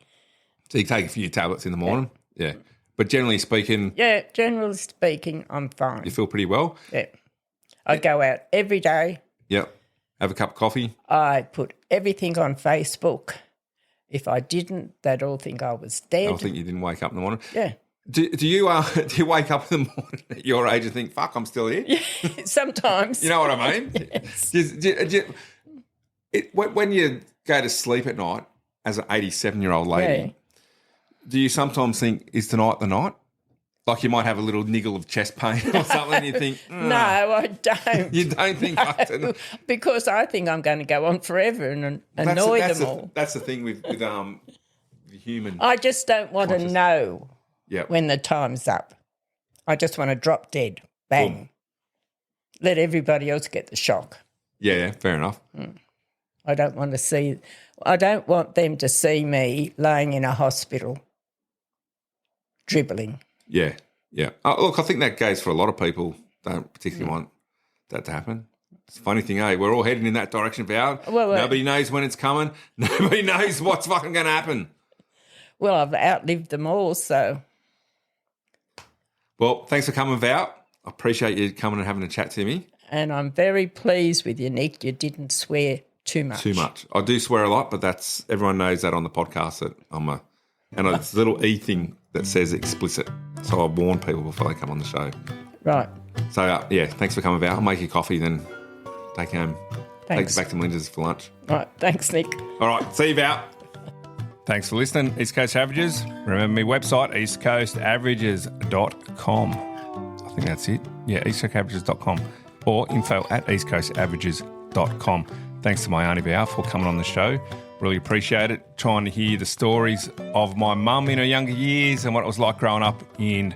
So you take a few tablets in the morning. Yeah. But generally speaking. Yeah, generally speaking, I'm fine. You feel pretty well. Yeah. I go out every day. Yep. Have a cup of coffee. I put everything on Facebook. If I didn't, they'd all think I was dead. I think you didn't wake up in the morning. Yeah. Do you wake up in the morning at your age and think, fuck, I'm still here? Yeah, sometimes. You know what I mean? Yes. When you go to sleep at night as an 87-year-old lady, do you sometimes think, is tonight the night? Like you might have a little niggle of chest pain or something and you think, no, I don't. You don't think no, because I think I'm going to go on forever and annoy them all. That's the thing with the human. I just don't want to know when the time's up. I just want to drop dead. Bang. Boom. Let everybody else get the shock. Yeah, fair enough. I don't want them to see me laying in a hospital dribbling. Yeah. Look, I think that goes for a lot of people. Don't particularly want that to happen. It's a funny thing, we're all heading in that direction, Val. Nobody knows when it's coming. Nobody knows what's fucking going to happen. Well, I've outlived them all, so. Well, thanks for coming, Val. I appreciate you coming and having a chat to me. And I'm very pleased with you, Nick. You didn't swear too much. I do swear a lot, but everyone knows that on the podcast that and it's a little E thing that says explicit. So I warn people before they come on the show. Right. So, thanks for coming, Val. I'll make you coffee, then take you home. Thanks. Take you back to Melinda's for lunch. All right. Thanks, Nick. All right. See you, Val. Thanks for listening, East Coast Averages. Remember my website, eastcoastaverages.com. I think that's it. Yeah, eastcoastaverages.com or info@eastcoastaverages.com. Thanks to my Aunty Val for coming on the show. Really appreciate it. Trying to hear the stories of my mum in her younger years and what it was like growing up in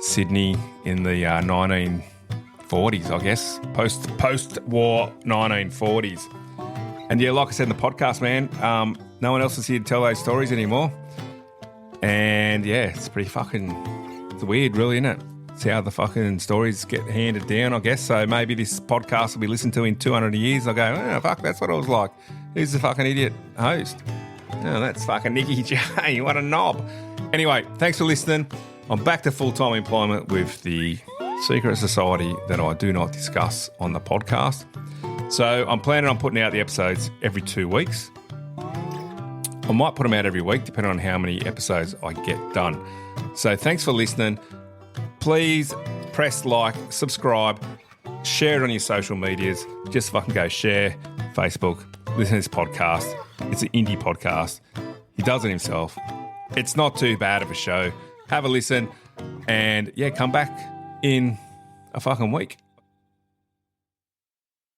Sydney in the 1940s, I guess, post-war 1940s. And like I said in the podcast, man, no one else is here to tell those stories anymore. And it's pretty it's weird, really, isn't it? See how the fucking stories get handed down, I guess. So maybe this podcast will be listened to in 200 years. I'll go, oh, fuck, that's what it was like. Who's the fucking idiot host? Oh, that's fucking Nicky J. What a knob. Anyway, thanks for listening. I'm back to full-time employment with the secret society that I do not discuss on the podcast. So I'm planning on putting out the episodes every 2 weeks. I might put them out every week, depending on how many episodes I get done. So thanks for listening. Please press like, subscribe, share it on your social medias. Just fucking go share, Facebook, listen to this podcast. It's an indie podcast. He does it himself. It's not too bad of a show. Have a listen and come back in a fucking week.